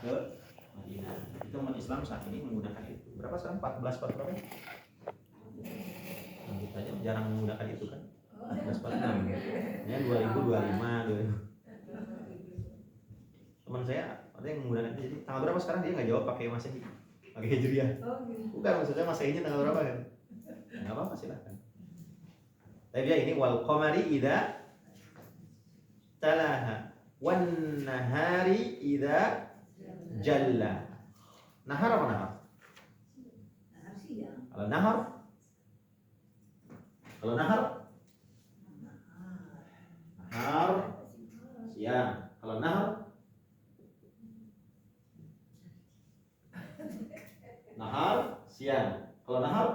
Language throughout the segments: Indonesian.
ke Madinah. Itu umat Islam saat ini menggunakan itu. Berapa sekarang? 14 berapa? Nah, kita aja jarang menggunakan itu kan. 1446. Ya 2025, 2000. Teman saya ada yang menggunakan itu. Jadi tanggal berapa sekarang dia nggak jawab pakai Masehi, pakai Hijriah. Bukan, maksudnya Masehinya tanggal berapa kan? Nggak apa-apa, silahkan. Tapi dia ini wal qamari idza talaha wan nahari idza jalla. Nahar apa nahar? Kalau nahar, nahar siang. Kalau nahar siang. Kalau nahar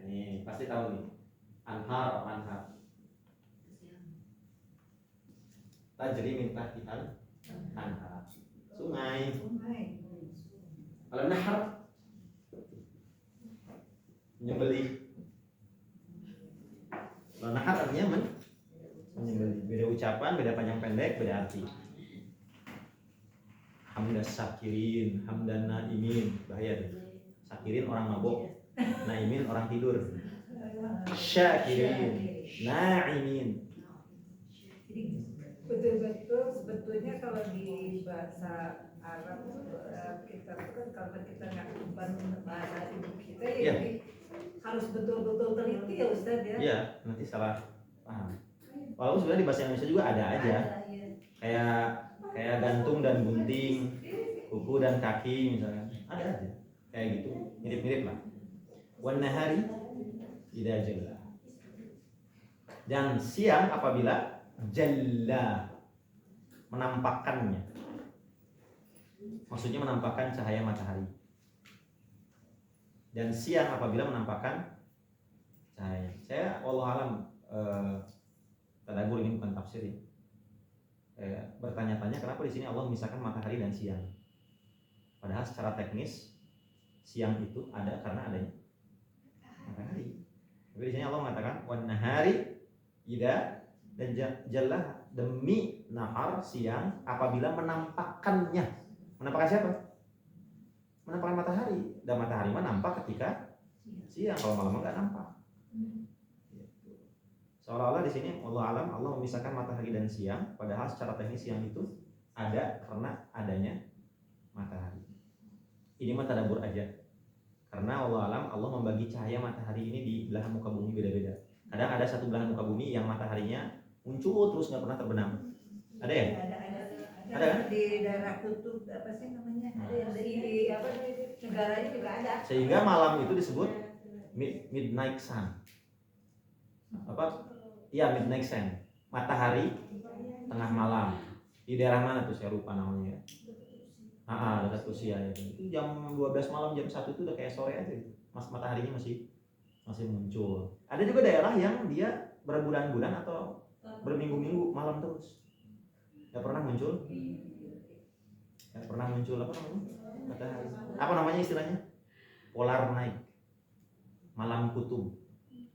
nih pasti tahu nih. Anhar. Tajri min tahtiha anhar. Sungai. Kalau nahar menyembelih. Kalau nahar artinya menyembelih. Beda ucapan, beda panjang pendek, beda arti. Hamdas sakirin, hamdan naimin, bahaya deh. Sakirin orang mabok, naimin orang tidur. Syakirin, naimin. Betul-betul sebetulnya kalau di bahasa Arab kita kan kalau kita nggak bukan bahasa ibu kita ya, jadi harus betul-betul teliti ya Ustadz ya. Iya, nanti salah paham. Walaupun sebenarnya di bahasa Indonesia juga ada aja. Kayak gantung dan gunting, kuku dan kaki misalnya. Ada aja. Kayak gitu, mirip-mirip lah. Wan nahari idza jalla. Dan siang apabila jalla, menampakkannya. Maksudnya menampakkan cahaya matahari. Dan siang apabila menampakkan cahaya. Saya wallahu alam tadabbur ini bukan tafsir ya. Bertanya-tanya kenapa di sini Allah memisahkan matahari dan siang. Padahal secara teknis siang itu ada karena adanya matahari. Tapi di sini Allah mengatakan wan nahari idza, dan jalla demi nahar siang apabila menampakkannya. Menampakkan siapa? Menampakkan matahari. Dan matahari mah nampak ketika siang, kalau malam enggak nampak. Seolah-olah di sini Allah alam Allah memisahkan matahari dan siang, padahal secara teknis siang itu ada karena adanya matahari. Ini mah tadabbur aja. Karena Allah alam Allah membagi cahaya matahari ini di belahan muka bumi beda-beda. Kadang ada satu belahan muka bumi yang mataharinya muncul terus nggak pernah terbenam. Ada ya? Ada kan? Di daerah kutub apa sih namanya? Ada yang di apa negaranya juga ada. Sehingga malam itu disebut midnight sun. Apa? Iya, midnight sun. Matahari tengah malam. Di daerah mana tuh saya lupa namanya. Dekat Rusia ya. Itu jam 12 malam, jam 1 itu udah kayak sore aja gitu. Mataharinya masih muncul. Ada juga daerah yang dia berbulan-bulan atau berminggu-minggu malam terus. Gak pernah muncul apa namanya? Matahari. Apa namanya istilahnya? Polar night. Malam kutub.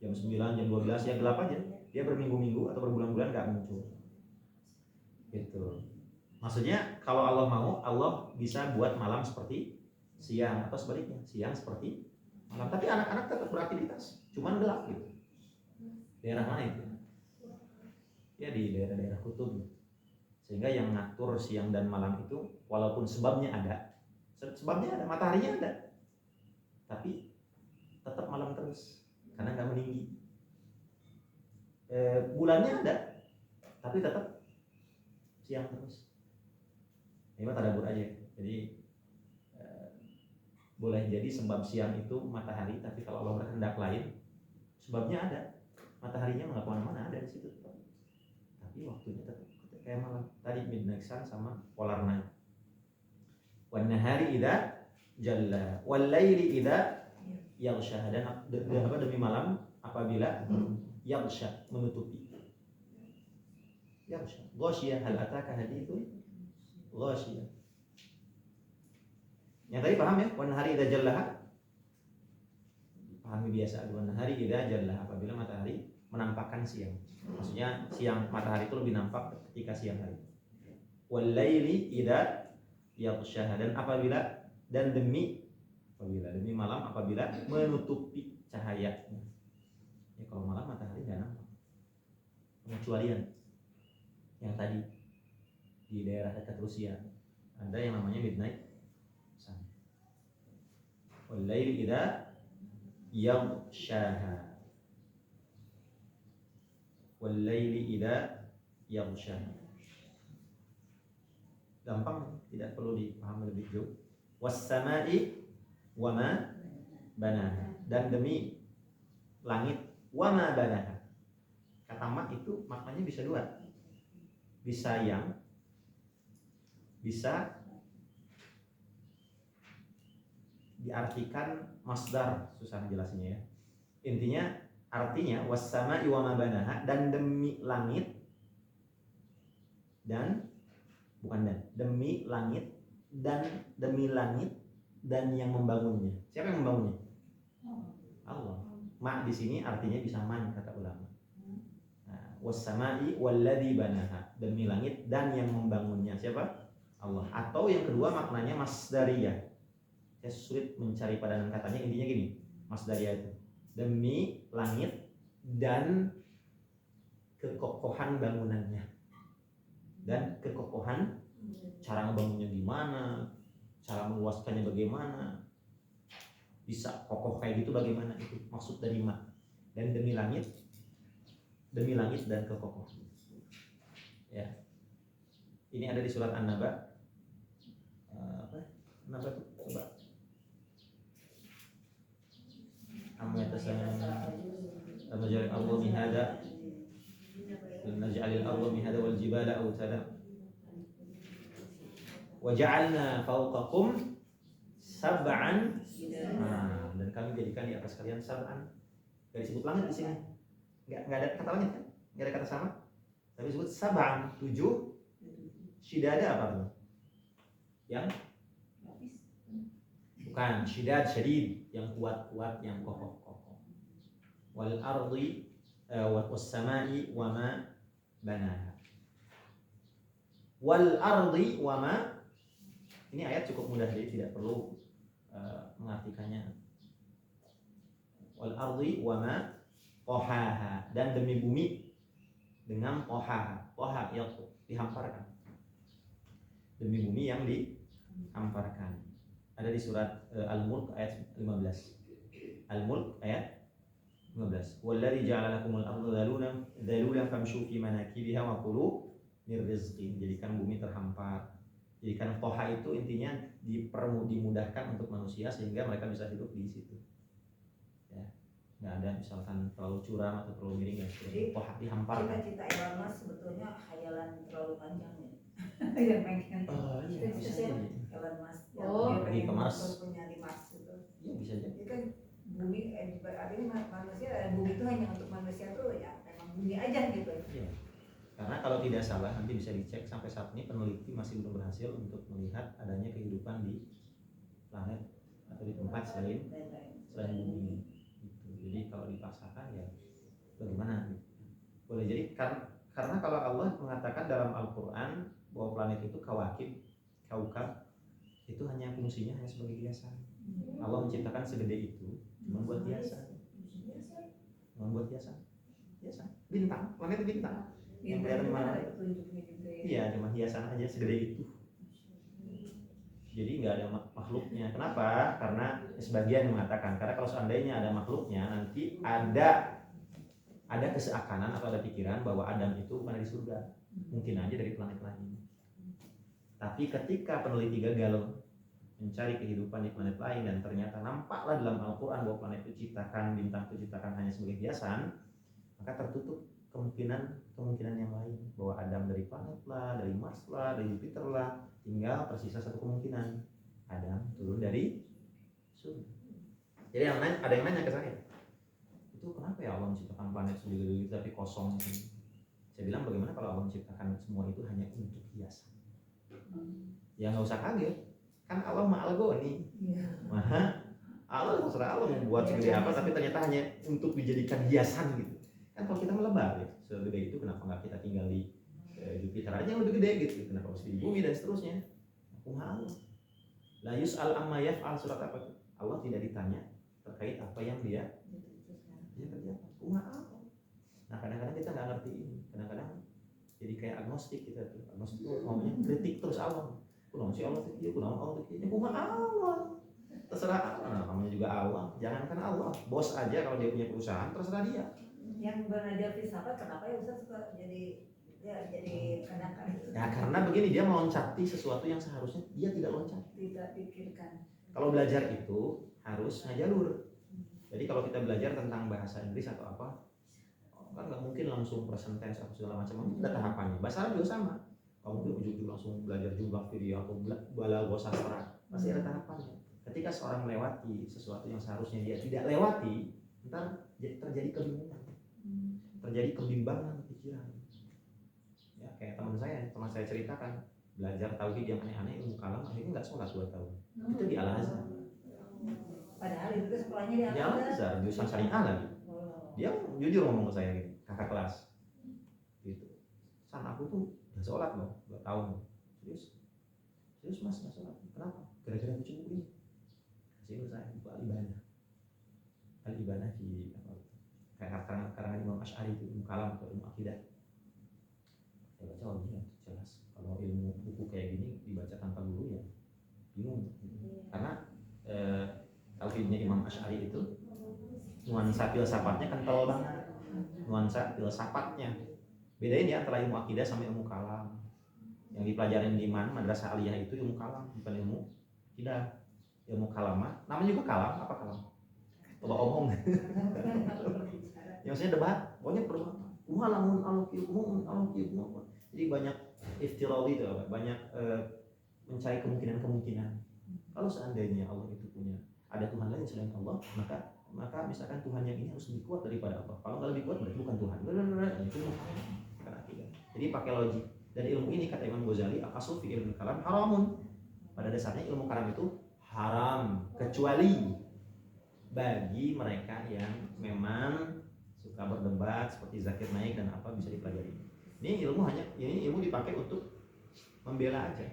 Jam 9, jam 12 ya gelap aja. Dia berminggu-minggu atau berbulan-bulan gak muncul. Gitu. Maksudnya kalau Allah mau, Allah bisa buat malam seperti siang atau sebaliknya, siang seperti malam. Tapi anak-anak tetap beraktivitas, cuman gelap gitu. Daerah mana itu? Ya di daerah-daerah kutub. Sehingga yang ngatur siang dan malam itu, walaupun sebabnya ada, mataharinya ada, tapi tetap malam terus karena nggak meninggi. Bulannya ada, tapi tetap siang terus. Ini mah tadabbur aja. Jadi boleh jadi sebab siang itu matahari, tapi kalau Allah berkehendak lain, sebabnya ada. Mataharinya nggak kemana-mana, ada di situ. Tapi waktunya tetap kayak malam. Tadi midnight sun sama polar night. Wan nahari idza jalla, wal laili idza yaghsha. Dan demi malam apabila yaghsha, menutupi. Yaghsha. Ghasyiyah, hal ataka hadithu ghasyiyah. Yang tadi paham ya? Wan nahari idza jallaha. Pahami biasa. Wan nahari idza jallaha, apabila matahari menampakkan siang. Maksudnya siang matahari itu lebih nampak ketika siang hari. wal laili idza yaghshaha, dan demi malam apabila menutupi cahayanya. Ya kalau malam matahari nggak nampak. Pengecualian yang tadi di daerah dekat Rusia ada yang namanya midnight sun. Wal laili idza yaghshaha. Wal laili idza yaghshaha. Gampang, tidak perlu dipahami lebih jauh. Was sama'i wa ma banaha, dan demi langit wa ma banaha. Kata ma itu maknanya bisa dua. Bisa yang, bisa diartikan masdar, susah jelasinnya ya. Intinya artinya was sama'i wa ma banaha, dan demi langit dan demi langit dan yang membangunnya. Siapa yang membangunnya? Allah. Ma di sini artinya bisa man, kata ulama. Nah, was-sama'i walladzi banaha, demi langit dan yang membangunnya. Siapa? Allah. Atau yang kedua maknanya masdariyah. Saya sulit mencari padanan katanya, intinya gini. Masdariyah itu demi langit dan kekokohan bangunannya. Dan kekokohan, cara ngebangunnya gimana, cara meluaskannya bagaimana, bisa kokoh kayak gitu bagaimana, itu maksud dari ma. Dan demi langit dan kekokohan. Ya, ini ada di surat An-Naba. Apa? Naba tuh coba. Amma yatasaalun Allah mihada. Naj'alil arda mihada wal jibala awtada wa ja'alna fawqakum sab'an. Nah, dan kami jadikan di atas kalian sab'an. Enggak disebut langit di sini. Enggak ada kata langit kan? Enggak ada kata sama. Tapi disebut sab'an, 7. Shidada apa tuh? Yang bukan shidad, syadid, yang kuat-kuat, yang kokoh-kokoh. Wal ardi was sama'i wa ma banaha. Wal ardi wa ma, ini ayat cukup mudah jadi tidak perlu mengartikannya. Wal ardi wa ma qahaha, dan demi bumi dengan qahaha. Qaha yang dihamparkan. Demi bumi yang dihamparkan. Ada di surat Al-Mulk ayat 15. Al-Mulk ayat 15. Walladzi ja'ala lakumul arda dhalulan famshu fi manakibiha wa kulu mir rizqi. Jadikan bumi terhampar. Jadikan qaha itu intinya dimudahkan untuk manusia sehingga mereka bisa hidup di situ. Ya. Enggak ada misalkan terlalu curam atau terlalu miring dan sebagainya. Qaha dihamparkan. Cita-cita Elon Musk sebetulnya khayalan terlalu panjang ya. Yang pengen. Iya, bisa jadi. Elon Musk. Dia pergi ke Mars. Punya di Mars gitu. Iya, bisa jadi. Jadi kan bumi, artinya manusia, bumi itu hanya untuk manusia tuh ya memang bumi aja gitu. Iya. Karena kalau tidak salah nanti bisa dicek, sampai saat ini peneliti masih belum berhasil untuk melihat adanya kehidupan di planet atau di tempat selain bumi. Gitu. Jadi kalau dipaksakan ya bagaimana? Gitu. Boleh jadi karena kalau Allah mengatakan dalam Al-Quran bahwa planet itu kaukab itu hanya fungsinya hanya sebagai hiasan. Allah menciptakan segede itu cuma buat hiasan. Bintang, planet bintang. Yang kelihatan mana? Iya, cuma hiasan aja segede itu. Jadi nggak ada makhluknya. Kenapa? Karena sebagian mengatakan karena kalau seandainya ada makhluknya nanti ada keseakanan atau ada pikiran bahwa Adam itu bukan di surga, mungkin aja dari planet lain. Tapi ketika peneliti gagal mencari kehidupan di planet lain dan ternyata nampaklah dalam Al-Quran bahwa planet itu ciptakan, bintang itu ciptakan hanya sebagai hiasan, maka tertutup kemungkinan yang lain bahwa Adam dari planet lah, dari Mars lah, dari Jupiter lah, tinggal tersisa satu kemungkinan Adam turun dari surga. Jadi ada yang nanya ke saya, itu kenapa ya Allah menciptakan planet segede itu tapi kosong? Saya bilang bagaimana kalau Allah menciptakan semua itu hanya untuk hiasan? Ya nggak usah kaget, kan Allah Ma'al Ghani. Maha Allah terserah Allah membuat segede apa, tapi ternyata hanya untuk dijadikan hiasan gitu. Kan kalau kita melebar ya, segede itu kenapa nggak kita tinggal di Jupiter aja yang lebih gede gitu, kenapa mesti di bumi dan seterusnya. Kumaha Allah. La yus'al amma yaf'al, surat apa itu? Allah tidak ditanya terkait apa yang dia kerjakan. Kumaha Allah. Nah kadang-kadang kita nggak ngerti ini, kadang-kadang jadi kayak agnostik kita tuh. Agnostik itu ngomongnya kritik terus Allah. Kunaon sih Allah tuh, kunaon Allah tuh, kumaha Allah. Terserah Allah, nah, namanya juga Allah. Jangankan Allah, bos aja kalau dia punya perusahaan terserah dia. Yang belajar filsafat kenapa ya Ustaz suka jadi kadang-kadang Ya karena begini, dia meloncati sesuatu yang seharusnya dia tidak loncat. tidak pikirkan. Kalau belajar itu harus ngajalur. Jadi kalau kita belajar tentang bahasa Inggris atau apa, kan nggak mungkin langsung present tense atau segala macam, itu ada tahapannya. Bahasa Arab juga sama. Kamu mungkin ujung-ujung langsung belajar jumlah video atau balaghah sastra, pasti ada tahapannya. Ketika seorang melewati sesuatu yang seharusnya dia tidak lewati, ntar terjadi kebingungan, terjadi kebimbangan pikiran. Ya kayak teman saya ceritakan, belajar tauhid yang aneh-aneh, ilmu kalam, akhirnya nggak sholat 2 tahun. Itu di Al-Azhar. Padahal itu sekolahnya Di Al-Azhar, jurusan syariah lagi. Dia jujur ngomong ke saya gini, kakak kelas, gitu. San aku tuh udah sholat loh, 2 tahun. Serius mas nggak sholat? Kenapa? Gara-gara baca buku ini. Kasih saya buku Al-Ibanah di apa? Kayak karangan Imam Asy'ari itu, ilmu kalam atau ilmu akidah. Saya baca ya jelas. Kalau ilmu buku kayak gini dibaca tanpa guru ya bingung. Karena tauhidnya Imam Asy'ari itu nuansa filsafatnya kental banget. Nuansa filsafatnya. Bedain ya antara ilmu akidah sama ilmu kalam. Yang dipelajarin di madrasah aliyah itu ilmu kalam, bukan ilmu akidah. Ilmu kalam namanya juga kalam, apa kalam? Coba omong. Yang maksudnya debat, banyak berdebat. Lamun alaqiyum. Jadi banyak iftirawi itu, banyak mencari kemungkinan-kemungkinan. Kalau seandainya Allah itu punya ada Tuhan lain selain Allah, maka misalkan Tuhan yang ini harus lebih kuat daripada Allah. Kalau nggak lebih kuat berarti bukan Tuhan. Itu bukan akidah. Jadi pakai logik. Dan ilmu ini kata Imam Ghazali, al-aslu fi ilmu kalam haramun. Pada dasarnya ilmu kalam itu haram kecuali bagi mereka yang memang suka berdebat seperti Zakir Naik dan apa bisa dipelajari. Ini ilmu dipakai untuk membela aja.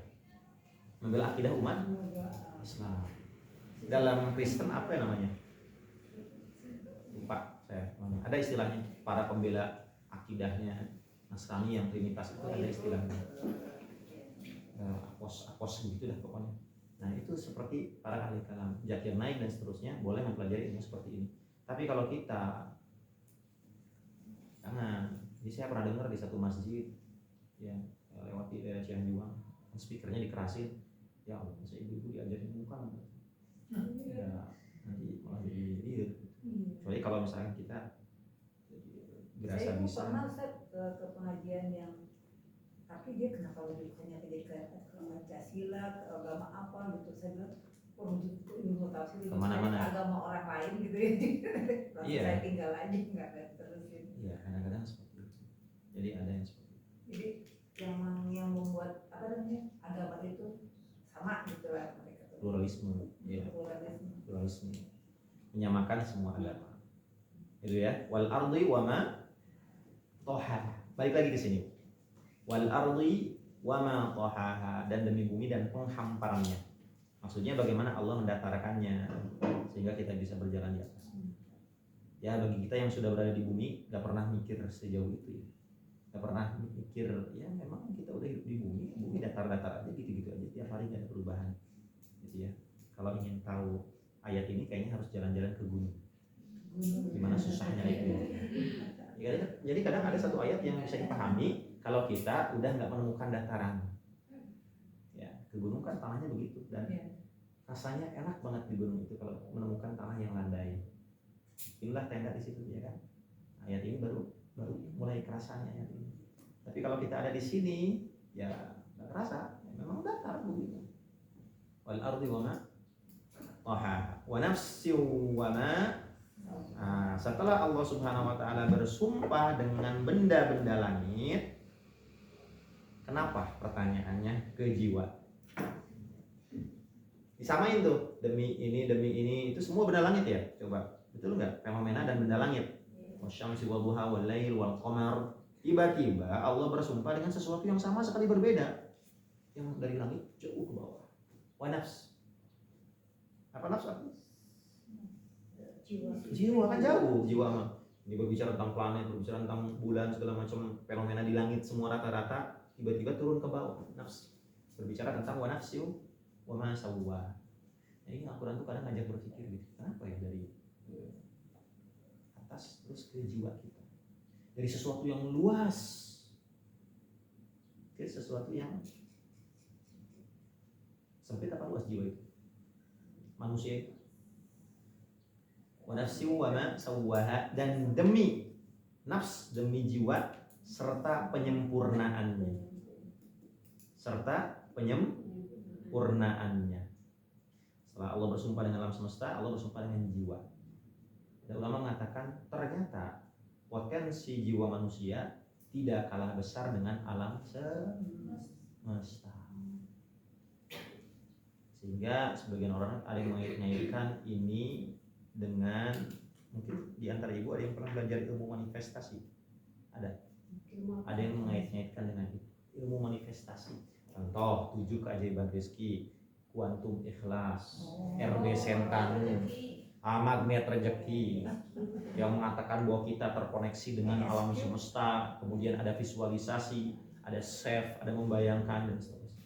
Membela akidah umat Islam. Dalam Kristen apa namanya? Lupa saya. Ada istilahnya, para pembela akidahnya Nasrani yang Trinitas itu ada istilahnya. Apos gitu dah pokoknya. Nah itu seperti para ahli kalam, Zakir Naik dan seterusnya boleh mempelajari ilmu seperti ini. Tapi kalau kita jangan, jadi saya pernah dengar di satu masjid yang lewat di daerah Cianjuang, speakernya dikerasin, ya Allah, masa ibu-ibu diajarin ilmu kalam. Ya nanti malah jadi kecuali kalau misalnya kita berasa bisa. Saya pernah Ustaz ke pengajian yang, tapi dia kenapa lebih banyak jadi ke Pancasila, ke agama apa gitu. Saya bilang ilmu tafsir kemana-mana agama orang lain gitu ya. Lalu saya tinggal aja nggak terusin. Iya kadang-kadang seperti itu. Jadi ada yang seperti itu. Jadi yang membuat apa namanya agama itu sama gitu lah mereka. Pluralisme, ya. Pluralisme, menyamakan semua agama. Itu ya. Wal ardi wa ma tohaha. Balik lagi di sini. Wal ardi wa ma tohaha, dan demi bumi dan penghamparannya. Maksudnya bagaimana Allah mendatarkannya sehingga kita bisa berjalan di atas. Ya bagi kita yang sudah berada di bumi, gak pernah mikir sejauh itu ya. Gak pernah mikir, ya memang kita udah hidup di bumi datar-datar aja gitu-gitu aja, tiap hari gak ada perubahan gitu ya. Kalau ingin tahu ayat ini kayaknya harus jalan-jalan ke gunung. Gimana susahnya naik gunung. Ya, jadi kadang ada satu ayat yang bisa dipahami kalau kita udah nggak menemukan dataran. Ya, ke gunung kan tanahnya begitu dan rasanya enak banget di gunung itu kalau menemukan tanah yang landai. Inilah tenda di situ ya kan. Ayat ini baru mulai kerasanya ayat ini. Tapi kalau kita ada di sini ya nggak kerasa, ya, memang datar begitu. Wal ardi wa ma taha wa nafsin wa ma. Nah, setelah Allah Subhanahu wa taala bersumpah dengan benda-benda langit, kenapa pertanyaannya ke jiwa? Disamain tuh, demi ini itu semua benda langit ya. Coba, betul nggak? Fenomena dan benda langit. Wasyamsi wal duha wal lail wal qamar. Tiba-tiba Allah bersumpah dengan sesuatu yang sama sekali berbeda, yang dari langit jauh ke bawah. Wa nafs. Apa nafs? Jiwa kan jauh, jiwa mah. Ini berbicara tentang planet, berbicara tentang bulan, segala macam fenomena di langit semua rata-rata, tiba-tiba turun ke bawah. Nafs. Berbicara tentang wa nafsu wa ma sawwa. Nah, ini Al-Quran tuh kadang ngajak berpikir gitu. Kenapa ya dari atas terus ke jiwa kita? Dari sesuatu yang luas ke sesuatu yang sempit. Apa luas jiwa itu? Manusia itu. Wa nafsi wa ma sawwaha, dan demi nafs, demi jiwa serta penyempurnaannya. Serta penyempurnaannya. Setelah Allah bersumpah dengan alam semesta, Allah bersumpah dengan jiwa. Dan ulama mengatakan ternyata potensi jiwa manusia tidak kalah besar dengan alam semesta. Sehingga sebagian orang ada yang mengaitkan ini dengan, mungkin di antara ibu ada yang pernah belajar ilmu manifestasi. Ada yang mengaitkan dengan itu, ilmu manifestasi. Contoh 7 keajaiban rezeki, kuantum ikhlas, RB Sentanu, magnet rezeki, yang mengatakan bahwa kita terkoneksi dengan alam semesta. Kemudian ada visualisasi, ada save, ada membayangkan, dan seterusnya.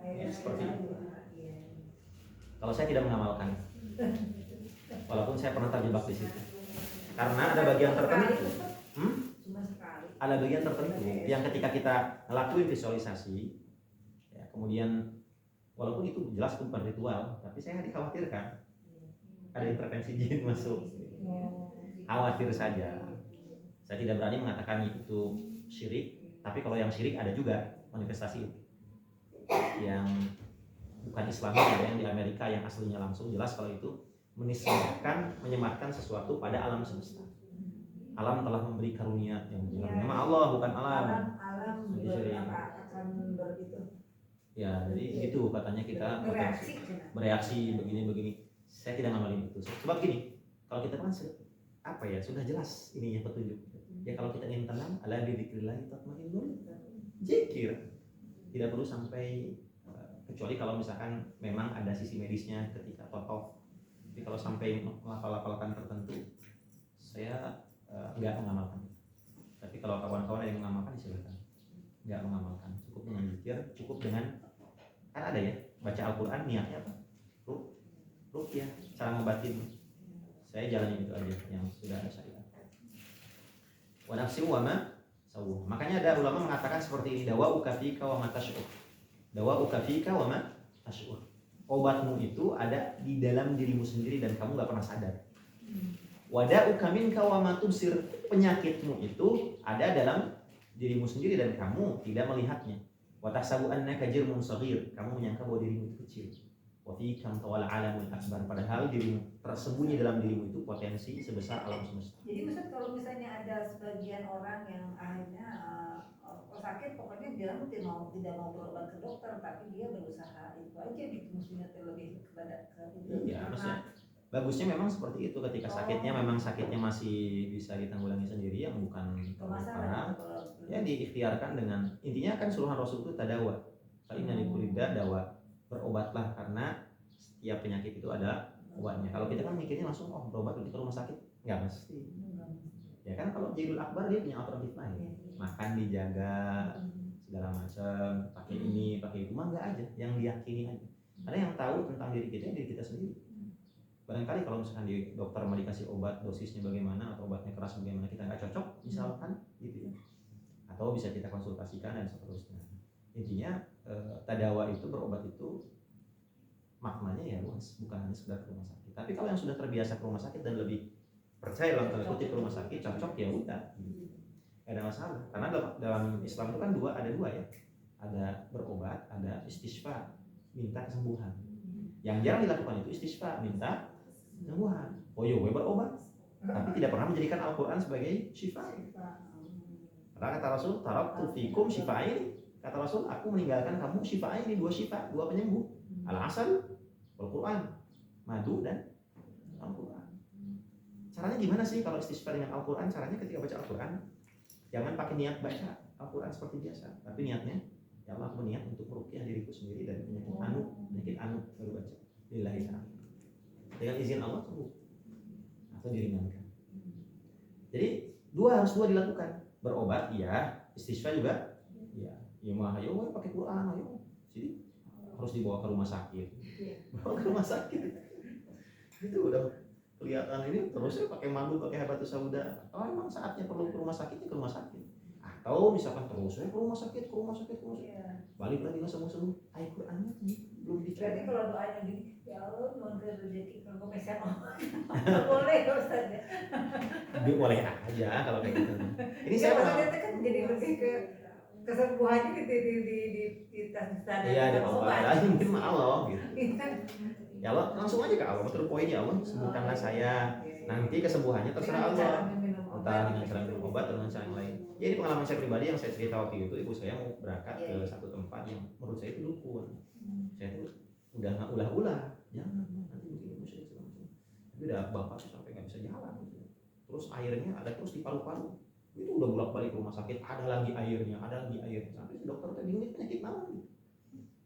Ya, seperti itu. Kalau saya tidak mengamalkan, walaupun saya pernah terjebak di situ, karena ada bagian tertentu, ada bagian tertentu yang ketika kita ngelakuin visualisasi, ya, kemudian walaupun itu jelas itu bukan ritual, tapi saya dikhawatirkan ada intervensi jin masuk. Khawatir saja. Saya tidak berani mengatakan itu syirik, tapi kalau yang syirik ada juga manifestasi yang bukan Islam, ada yang di Amerika yang aslinya langsung jelas kalau itu menyematkan sesuatu pada alam semesta. Alam telah memberi karunia yang nama Allah, bukan alam. Akan begitu. Ya, jadi itu katanya kita bereaksi begini. Saya tidak ngamalin itu. Sebab gini, kalau kita kan apa ya, sudah jelas ininya petunjuk. Ya kalau kita ingin tenang, ala bidzikrillah tatmainnul zikir. Tidak perlu sampai, kecuali kalau misalkan memang ada sisi medisnya ketika totoh. Jadi kalau sampai melafal-lafalkan tertentu, saya nggak mengamalkan. Tapi kalau kawan-kawan ada yang mengamalkan, silakan. Nggak mengamalkan, cukup dengan zikir, cukup dengan, kan ada ya, baca Al-Quran niatnya apa? Ruqyah, cara ngobatin. Saya jalanin itu aja yang sudah ada syariat. Wa nafsi wa ma sawwa. Makanya ada ulama mengatakan seperti ini, dawa ukafika wa ma tash'ur. Dawa ukafika wa ma tash'ur. Obatmu itu ada di dalam dirimu sendiri dan kamu nggak pernah sadar. Wada'uka minka wa ma tubsir. Penyakitmu itu ada dalam dirimu sendiri dan kamu tidak melihatnya. Wa tahsabu annaka jirmun shaghir. Kamu menyangka bahwa dirimu itu kecil. Wa fi kam tawal alamul akbar. Padahal dirimu tersembunyi dalam dirimu itu potensi sebesar alam semesta. Jadi Ustaz, kalau misalnya ada sebagian orang yang akhirnya sakit, pokoknya dia tidak mau berobat ke dokter, tapi dia berusaha itu aja gitu, mestinya lebih kepada itu. Iya, maksudnya bagusnya memang seperti itu. Ketika sakitnya memang sakitnya masih bisa ditanggulangi sendiri, yang bukan parah, ya diikhtiarkan dengan, intinya kan suruhan Rasul itu tadawa. Fa'inna likulida dawa. Berobatlah karena setiap penyakit itu ada obatnya. Kalau kita kan mikirnya langsung berobat ke rumah sakit, nggak mesti. Ya kan kalau Jilul Akbar dia punya alternatif lain. Makan dijaga segala macam, pakai ini, pakai itu, mah nggak aja, yang diyakini aja. Karena yang tahu tentang diri kita sendiri. Barangkali kalau misalkan di dokter mau dikasih obat, dosisnya bagaimana atau obatnya keras bagaimana, kita nggak cocok, misalkan gitu ya. Atau bisa kita konsultasikan dan seterusnya. Intinya tadawa itu, berobat itu maknanya ya luas, bukan hanya sekedar ke rumah sakit. Tapi kalau yang sudah terbiasa ke rumah sakit dan lebih percaya dalam tanda kutip ke rumah sakit, cocok ya udah, gak ada masalah. Karena dalam Islam itu kan ada dua ya, ada berobat, ada istisqa, minta kesembuhan. Yang jarang dilakukan itu istisqa, minta kesembuhan. Oh iya, berobat, tapi tidak pernah menjadikan Al-Quran sebagai syifa. Karena kata Rasul, taraktu fikum syifa'in. Kata Rasul, aku meninggalkan kamu syifa'in, ini dua syifa, dua penyembuh. Al-asal, Al-Quran, madu dan Al-Quran. Caranya gimana sih kalau istisqa dengan Al-Quran? Caranya ketika baca Al-Quran, Jangan pakai niat baca Al-Quran seperti biasa, tapi niatnya ya Allah, aku niat untuk meruqyah diriku sendiri dari penyakit anu baru baca lillahi ta'ala. Dengan izin Allah sembuh atau diringankan. Jadi harus dua dilakukan. Berobat iya, istisqa juga iya. Ya mah ayo pakai Quran ayo. Jadi harus dibawa ke rumah sakit. Bawa ke rumah sakit. Itu udah kelihatan ini terusnya pakai madu, pakai habatus sauda. Oh emang saatnya perlu ke rumah sakitnya ke rumah sakit. Atau misalkan terusnya ke rumah sakit. Balik lagi nggak sembuh. Ayo Qurannya belum dicoba. Berarti kalau doanya gini, ya Allah mohon rezeki kalau mesan boleh ya Ustaz ya. Boleh aja kalau kayak gitu. Ini Ya, saya makanya itu kan jadi lebih ke kesembuhannya di tas iya ada obat aja mungkin sama Allah gitu. Iya. Ya Allah langsung aja ke Allah, betul poin ya Allah, sembuhkanlah saya. Nanti kesembuhannya terserah Allah. Entah dengan cara minum obat atau dengan cara yang lain. Jadi pengalaman saya pribadi yang saya cerita waktu itu, ibu saya mau berangkat ke satu tempat yang menurut saya itu dukun. Saya tuh udah nggak ulah-ulah, jangan nanti begini musyrik segala macam. Tapi udah bapak tuh sampai nggak bisa jalan gitu. Terus airnya ada terus di paru-paru. Itu udah bolak-balik rumah sakit, ada lagi airnya. Sampai si dokter tuh bingung penyakit mana gitu.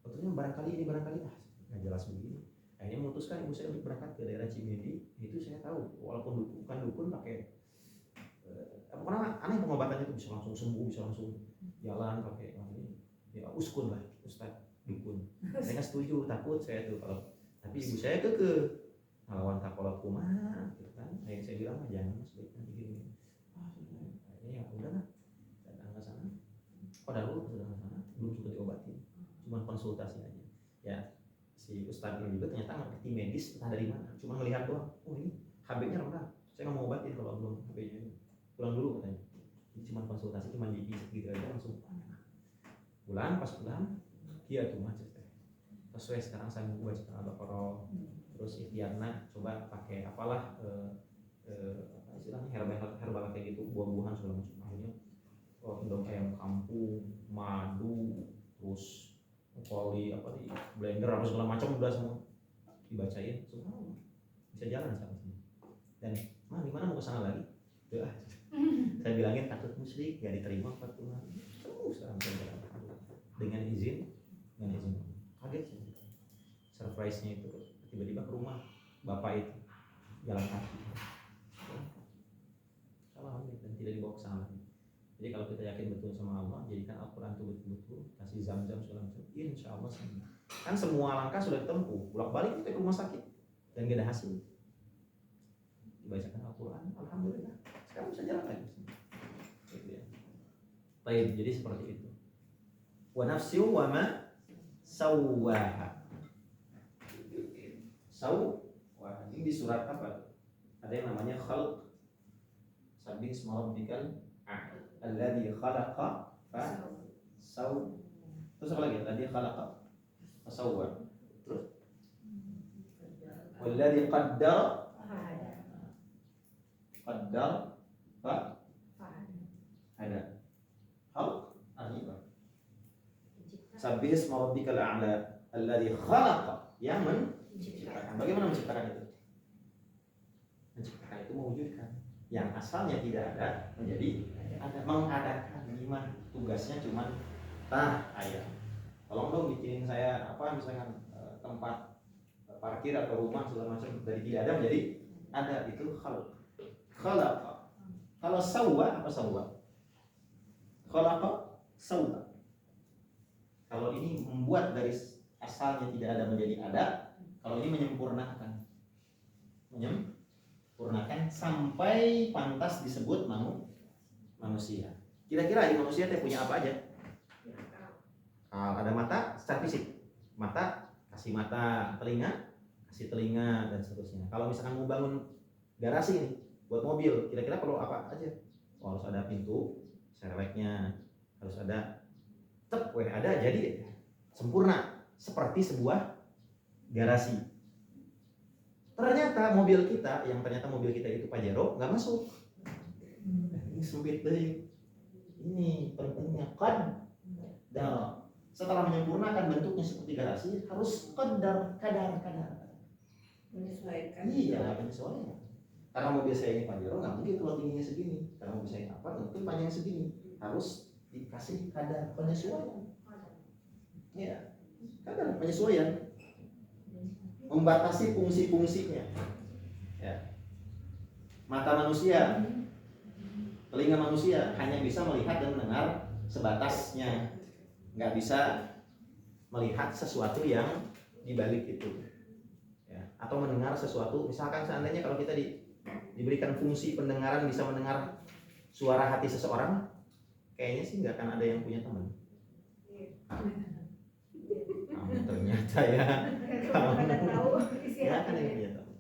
Dokternya barangkali nggak jelas begini. Akhirnya memutuskan ibu saya untuk berangkat ke daerah Cimedi. Itu saya tahu, walaupun bukan dukun pakai karena aneh pengobatannya itu bisa langsung sembuh, bisa langsung jalan pakai ini. Ya uskun lah, ustaz dukun. Saya nggak setuju, takut saya tuh kalau. Tapi ibu saya kekeh ngelawan takolot kumaha gitu kan. Akhirnya saya bilang jangan mas, baik nanti gini. Akhirnya ya udahlah, datang ke sana. Pada dulu sudah ke sana, belum juga diobatin, cuma konsultasi aja. Ya si ustaz ini juga ternyata ngerti medis entah dari mana, cuma ngelihat doang. Oh ini HB-nya rendah, saya nggak mau obatin kalau belum HB-nya ini. Pulang dulu katanya. Jadi cuma konsultasi, cuma dipijat gitu aja langsung. Pas pulang, dia tuh macet. Sesuai sekarang saya mau baca Al-Baqarah, terus ikhtiarna coba pakai apalah apa istilahnya herbal kayak gitu, buah-buahan segala macam. Akhirnya endong ayam kampung, madu, terus koli apa di blender apa segala macam udah semua dibacain, subhanallah bisa jalan sampai sini. Dan gimana mau kesana lagi? Udah. Saya bilangin takut musyrik, gak diterima Tuhan. Terus dengan izin kaget sih. Surprise-nya itu tiba-tiba ke rumah bapak itu jalan kaki. Salah dan tidak dibawa ke sana. Jadi kalau kita yakin betul sama Allah, jadikan Al-Quran itu betul-betul, kasih zam-zam segala macam, insya Allah sembuh. Kan semua langkah sudah ditempuh, bolak-balik kita ke rumah sakit dan gak ada hasil. Dibacakan Al-Quran, alhamdulillah. Sekarang bisa jalan lagi. Gitu ya. Baik, jadi seperti itu. Wa nafsiu wa ma sawwaha. Wah, ini di surat apa? Ada yang namanya khalq. Sabbih isma rabbikal alladzi khalaqa fa saw. Terus apa lagi? Alladzi khalaqa fa sawwa. Terus walladzi qaddara fa ada. Khalq artinya Sabbih isma rabbikal a'la alladzi khalaqa, yang menciptakan. Bagaimana menciptakan itu? Menciptakan itu mewujudkan yang asalnya tidak ada menjadi ada, mengadakan. Gimana tugasnya? Cuman ayah tolong dong bikinin saya apa misalkan tempat parkir atau rumah segala macam, dari tidak ada menjadi ada. Itu khalaqa. Kalau sawwa, apa sawwa? Khalaqa sawwa. Kalau ini membuat dari asalnya tidak ada menjadi ada, kalau ini menyempurnakan sampai pantas disebut manusia. Kira-kira di manusia teh punya apa aja? Ada mata secara fisik, mata kasih mata, telinga kasih telinga, dan seterusnya. Kalau misalkan mau bangun garasi ini buat mobil, kira-kira perlu apa aja? Harus ada pintu, sereleknya, harus ada ada, jadi sempurna seperti sebuah garasi. Ternyata mobil kita itu Pajero nggak masuk. Ini sempit deh. Ini pentingnya kadar. Setelah menyempurnakan bentuknya seperti garasi, harus kadar. Menyesuaikan. Iya, penyesuaian. Karena mobil saya ini Pajero nggak mungkin kalau tingginya segini, karena mobil saya apa nggak mungkin panjang segini, harus dikasih kadar penyesuaian. Ya, kadar penyesuaian, membatasi fungsi-fungsinya. Ya. Mata manusia, telinga manusia hanya bisa melihat dan mendengar sebatasnya, nggak bisa melihat sesuatu yang dibalik itu. Ya. Atau mendengar sesuatu, misalkan seandainya kalau kita diberikan fungsi pendengaran bisa mendengar suara hati seseorang, kayaknya sih nggak akan ada yang punya teman. Ternyata ya kamu nggak akan yang punya teman.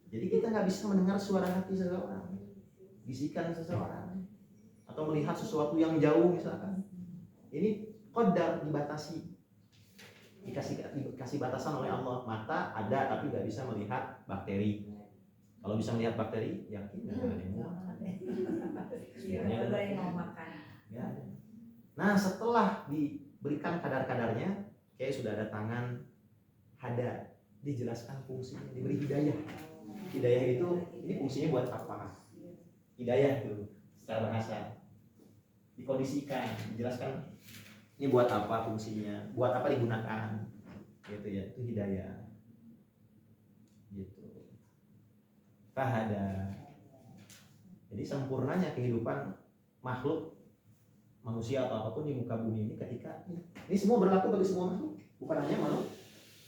Jadi kita nggak bisa mendengar suara hati seseorang, bisikan seseorang, atau melihat sesuatu yang jauh misalkan. Ini qadar, dibatasi, dikasih batasan oleh Allah. Mata ada tapi nggak bisa melihat bakteri. Kalau bisa melihat bakteri, yakin nggak ada yang mau makan. Ada yang mau makan. Ya. Nah setelah diberikan kadar-kadarnya, kayak sudah ada tangan, ada dijelaskan fungsinya, diberi hidayah. Hidayah itu ini fungsinya buat apa? Hidayah itu secara bahasa dikondisikan, dijelaskan ini buat apa fungsinya, buat apa digunakan, gitu ya, itu hidayah. Gitu. Fahada. Jadi sempurnanya kehidupan makhluk manusia atau apapun di muka bumi ini ketika ini semua berlaku bagi semua makhluk, bukan hanya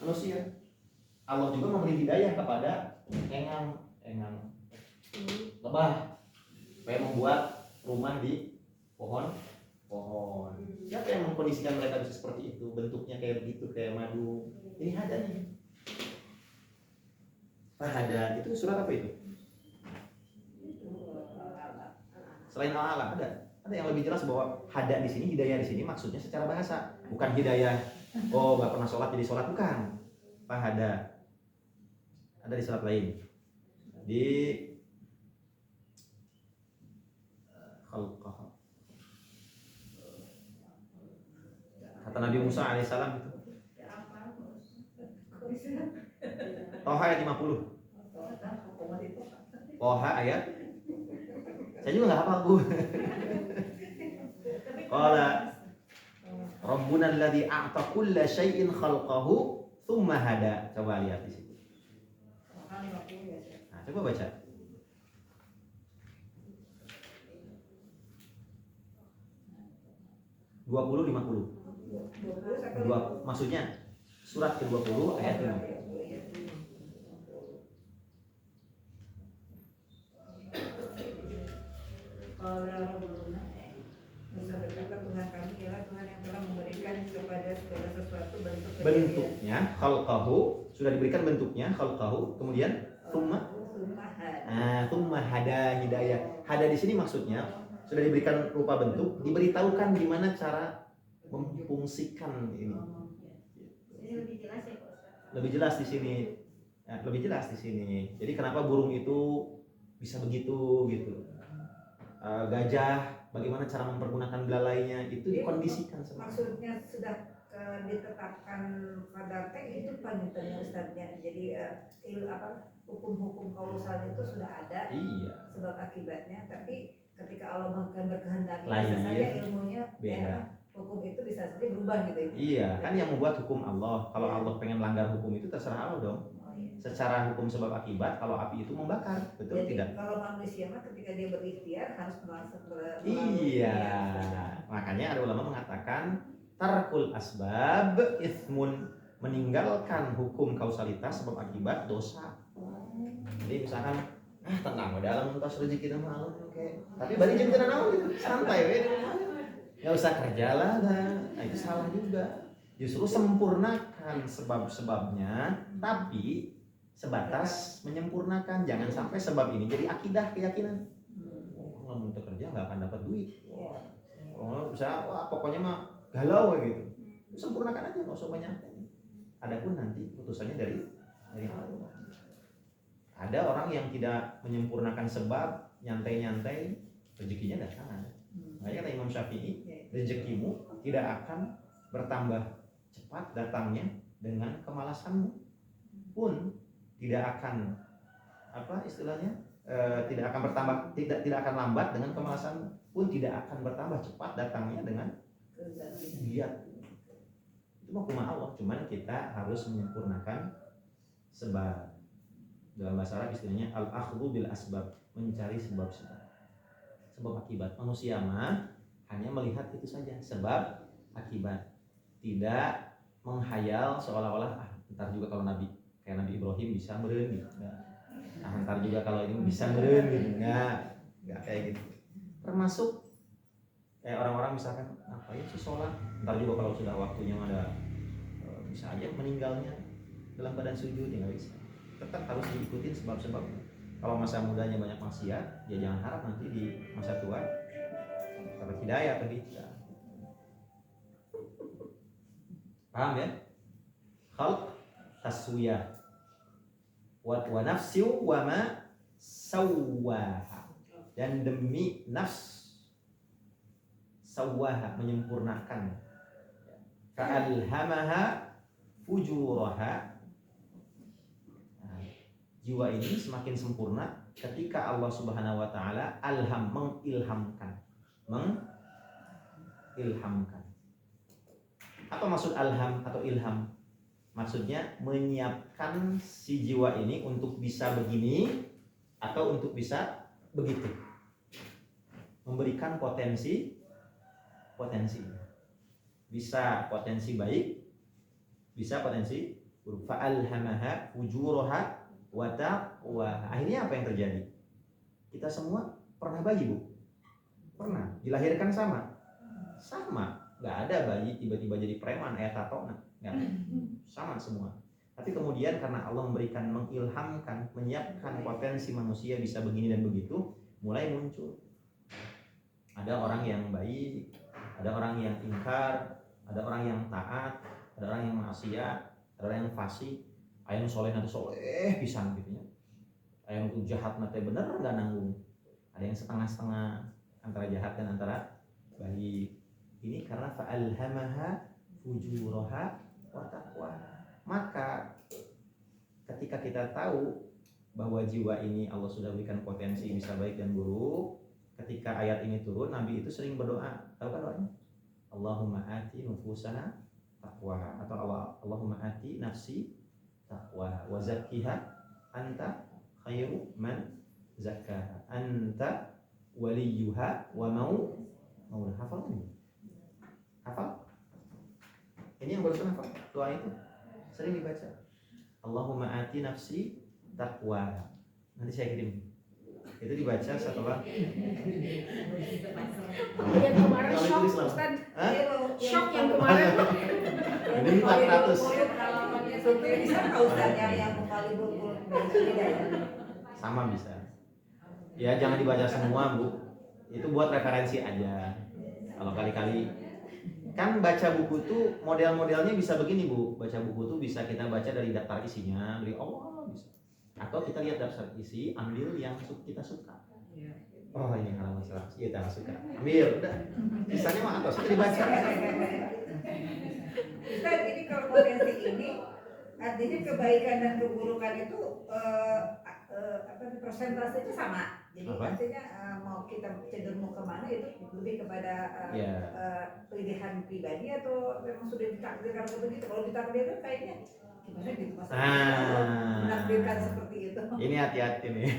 manusia. Allah juga memberi hidayah kepada engang lebah supaya membuat rumah di pohon. Siapa yang mengkondisikan mereka bisa seperti itu, bentuknya kayak begitu, kayak madu. Ini hadanya. Fahada itu surat apa itu? Selain al-ala ada yang lebih jelas bahwa hada di sini, hidayah di sini maksudnya secara bahasa, bukan hidayah oh nggak pernah sholat jadi sholat, bukan. Fahada ada di surat lain, di khalqah. Kata Nabi Musa alaihissalam itu Toha ayat 50. Toha ayat, saya juga nggak hafal Bu. Qala Rabbuna alladzi a'ta kulla syai'in khalqahu tsumma hada. Coba lihat di situ. Nah, coba baca. Dua puluh 50. Maksudnya surat ke-20 ayat 50. Tuhan kami ialah Tuhan yang telah memberikan kepada segala sesuatu bentuknya khalqahu, sudah diberikan bentuknya khalqahu, kemudian tsumma hada, hidayah. Hada di sini maksudnya sudah diberikan rupa bentuk, diberitahukan gimana cara memfungsikan ini. Lebih jelas di sini. Ya, lebih jelas di sini. Jadi kenapa burung itu bisa begitu gitu. Gajah bagaimana cara mempergunakan belalainya itu dikondisikan sama. Maksudnya sudah ditetapkan pada teks itu panjangnya Ustaznya. Jadi hukum-hukum kausal itu sudah ada. Iya. Sebab akibatnya, tapi ketika Allah berkehendak bisa saja ilmunya beda. Hukum itu bisa saja berubah gitu. Iya, kan yang membuat hukum Allah. Kalau Allah pengen langgar hukum itu terserah Allah dong. Secara hukum sebab akibat, kalau api itu membakar, betul. Jadi, tidak? Kalau manusia mah ketika dia berikhtiar harus iya. Makanya ada ulama mengatakan tarkul asbab ithmun, meninggalkan hukum kausalitas sebab akibat dosa. Jadi misalkan tenang dalam mentas rezeki dan malam kayak, tapi balik jam tenang gitu, santai we. Nggak usah kerja lah, nah, itu salah juga. Justru sempurnakan sebab-sebabnya, tapi sebatas menyempurnakan. Jangan sampai sebab ini jadi akidah, keyakinan. Kalau mau kerja nggak akan dapat duit. Oh, bisa, wah pokoknya mah galau gitu. Sempurnakan aja, nggak usah banyak. Adapun nanti putusannya dari Allah. Ada orang yang tidak menyempurnakan sebab, nyantai-nyantai, rezekinya datang. Makanya kata Imam Syafi'i, rezekimu tidak akan bertambah cepat datangnya dengan kemalasanmu, pun tidak akan apa istilahnya tidak akan bertambah, tidak akan lambat, dengan kemalasan pun tidak akan bertambah cepat datangnya dengan giat. Itu mah hukum Allah, cuman kita harus menyempurnakan sebab. Dalam bahasa Arab istilahnya al-akhdhu bil asbab, mencari sebab-sebab. Sebab akibat. Manusia mah hanya melihat itu saja, sebab akibat. Tidak menghayal seolah-olah ntar juga kalau kayak Nabi Ibrahim bisa meureun gitu. Ntar juga kalau ini bisa meureun gitu. Enggak kayak gitu. Termasuk kayak orang-orang misalkan apa ya sih sholat, ntar juga kalau sudah waktunya ada bisa aja meninggalnya dalam keadaan sujud, ya nggak bisa. Tetap harus diikuti sebab-sebab. Kalau masa mudanya banyak maksiat, ya jangan harap nanti di masa tua dapat hidayah atau tidak. Paham ya? Khalq taswiyah wa nafsi wa ma sawwaha, dan demi nafs sawwaha, menyempurnakan. Fa'alhamaha fujuraha. Jiwa ini semakin sempurna ketika Allah Subhanahu wa taala mengilhamkan. Apa maksud alham atau ilham? Maksudnya menyiapkan si jiwa ini untuk bisa begini atau untuk bisa begitu. Memberikan potensi. Bisa potensi baik, bisa potensi buruk. Fa'alhamaha fujuraha wa taqwa. Akhirnya apa yang terjadi? Kita semua pernah bayi, Bu? Pernah. Dilahirkan sama. Nggak ada bayi tiba-tiba jadi preman, tatona. Nggak. Sama semua. Tapi kemudian karena Allah mengilhamkan, menyiapkan potensi manusia bisa begini dan begitu, mulai muncul. Ada orang yang baik, ada orang yang ingkar, ada orang yang taat, ada orang yang maksiat, ada orang yang fasik. Aya nu soleh nanti soleh pisan gitu ya. Aya nu jahat nanti bener nggak nanggung. Ada yang setengah-setengah antara jahat dan antara baik. Ini karena fa'alhamaha fujuraha wa taqwa. Maka ketika kita tahu bahwa jiwa ini Allah sudah berikan potensi bisa baik dan buruk, ketika ayat ini turun, Nabi itu sering berdoa. Tahu kan doanya? Allahumma ati nufusana taqwa, atau Allahumma ati nafsi taqwa wa zakkiha anta khairu man zakkaha anta waliyuha wa maula. Hafal kan? Hafal? Ini yang barusan hafal? Doa itu sering dibaca. Allahumma ati nafsi taqwa. Nanti saya kirim. Itu dibaca setelah yang kemarin shock Ustaz. Shock yang kemarin. Ini 400. Bisa nggak Ustaznya yang kembali berpuluh Sama bisa. Ya jangan dibaca semua, Bu. Itu buat referensi aja. Kalau kali-kali kan baca buku tuh model-modelnya bisa begini, Bu. Baca buku tuh bisa kita baca dari daftar isinya, dari awal bisa. Atau kita lihat daftar isi, ambil yang kita suka. Oh ini halaman 100, kita suka. Ambil, udah. Sisanya mah atas, kita dibaca. Ustaz, ini kalau potensi ini artinya kebaikan dan keburukan itu persentasenya sama. Jadi artinya mau kita cenderung kemana itu lebih kepada pilihan pribadi atau memang sudah ditakdirkan begitu. Kalau ditakdirkan kayaknya gimana gitu menakdirkan seperti itu. Ini hati-hati nih.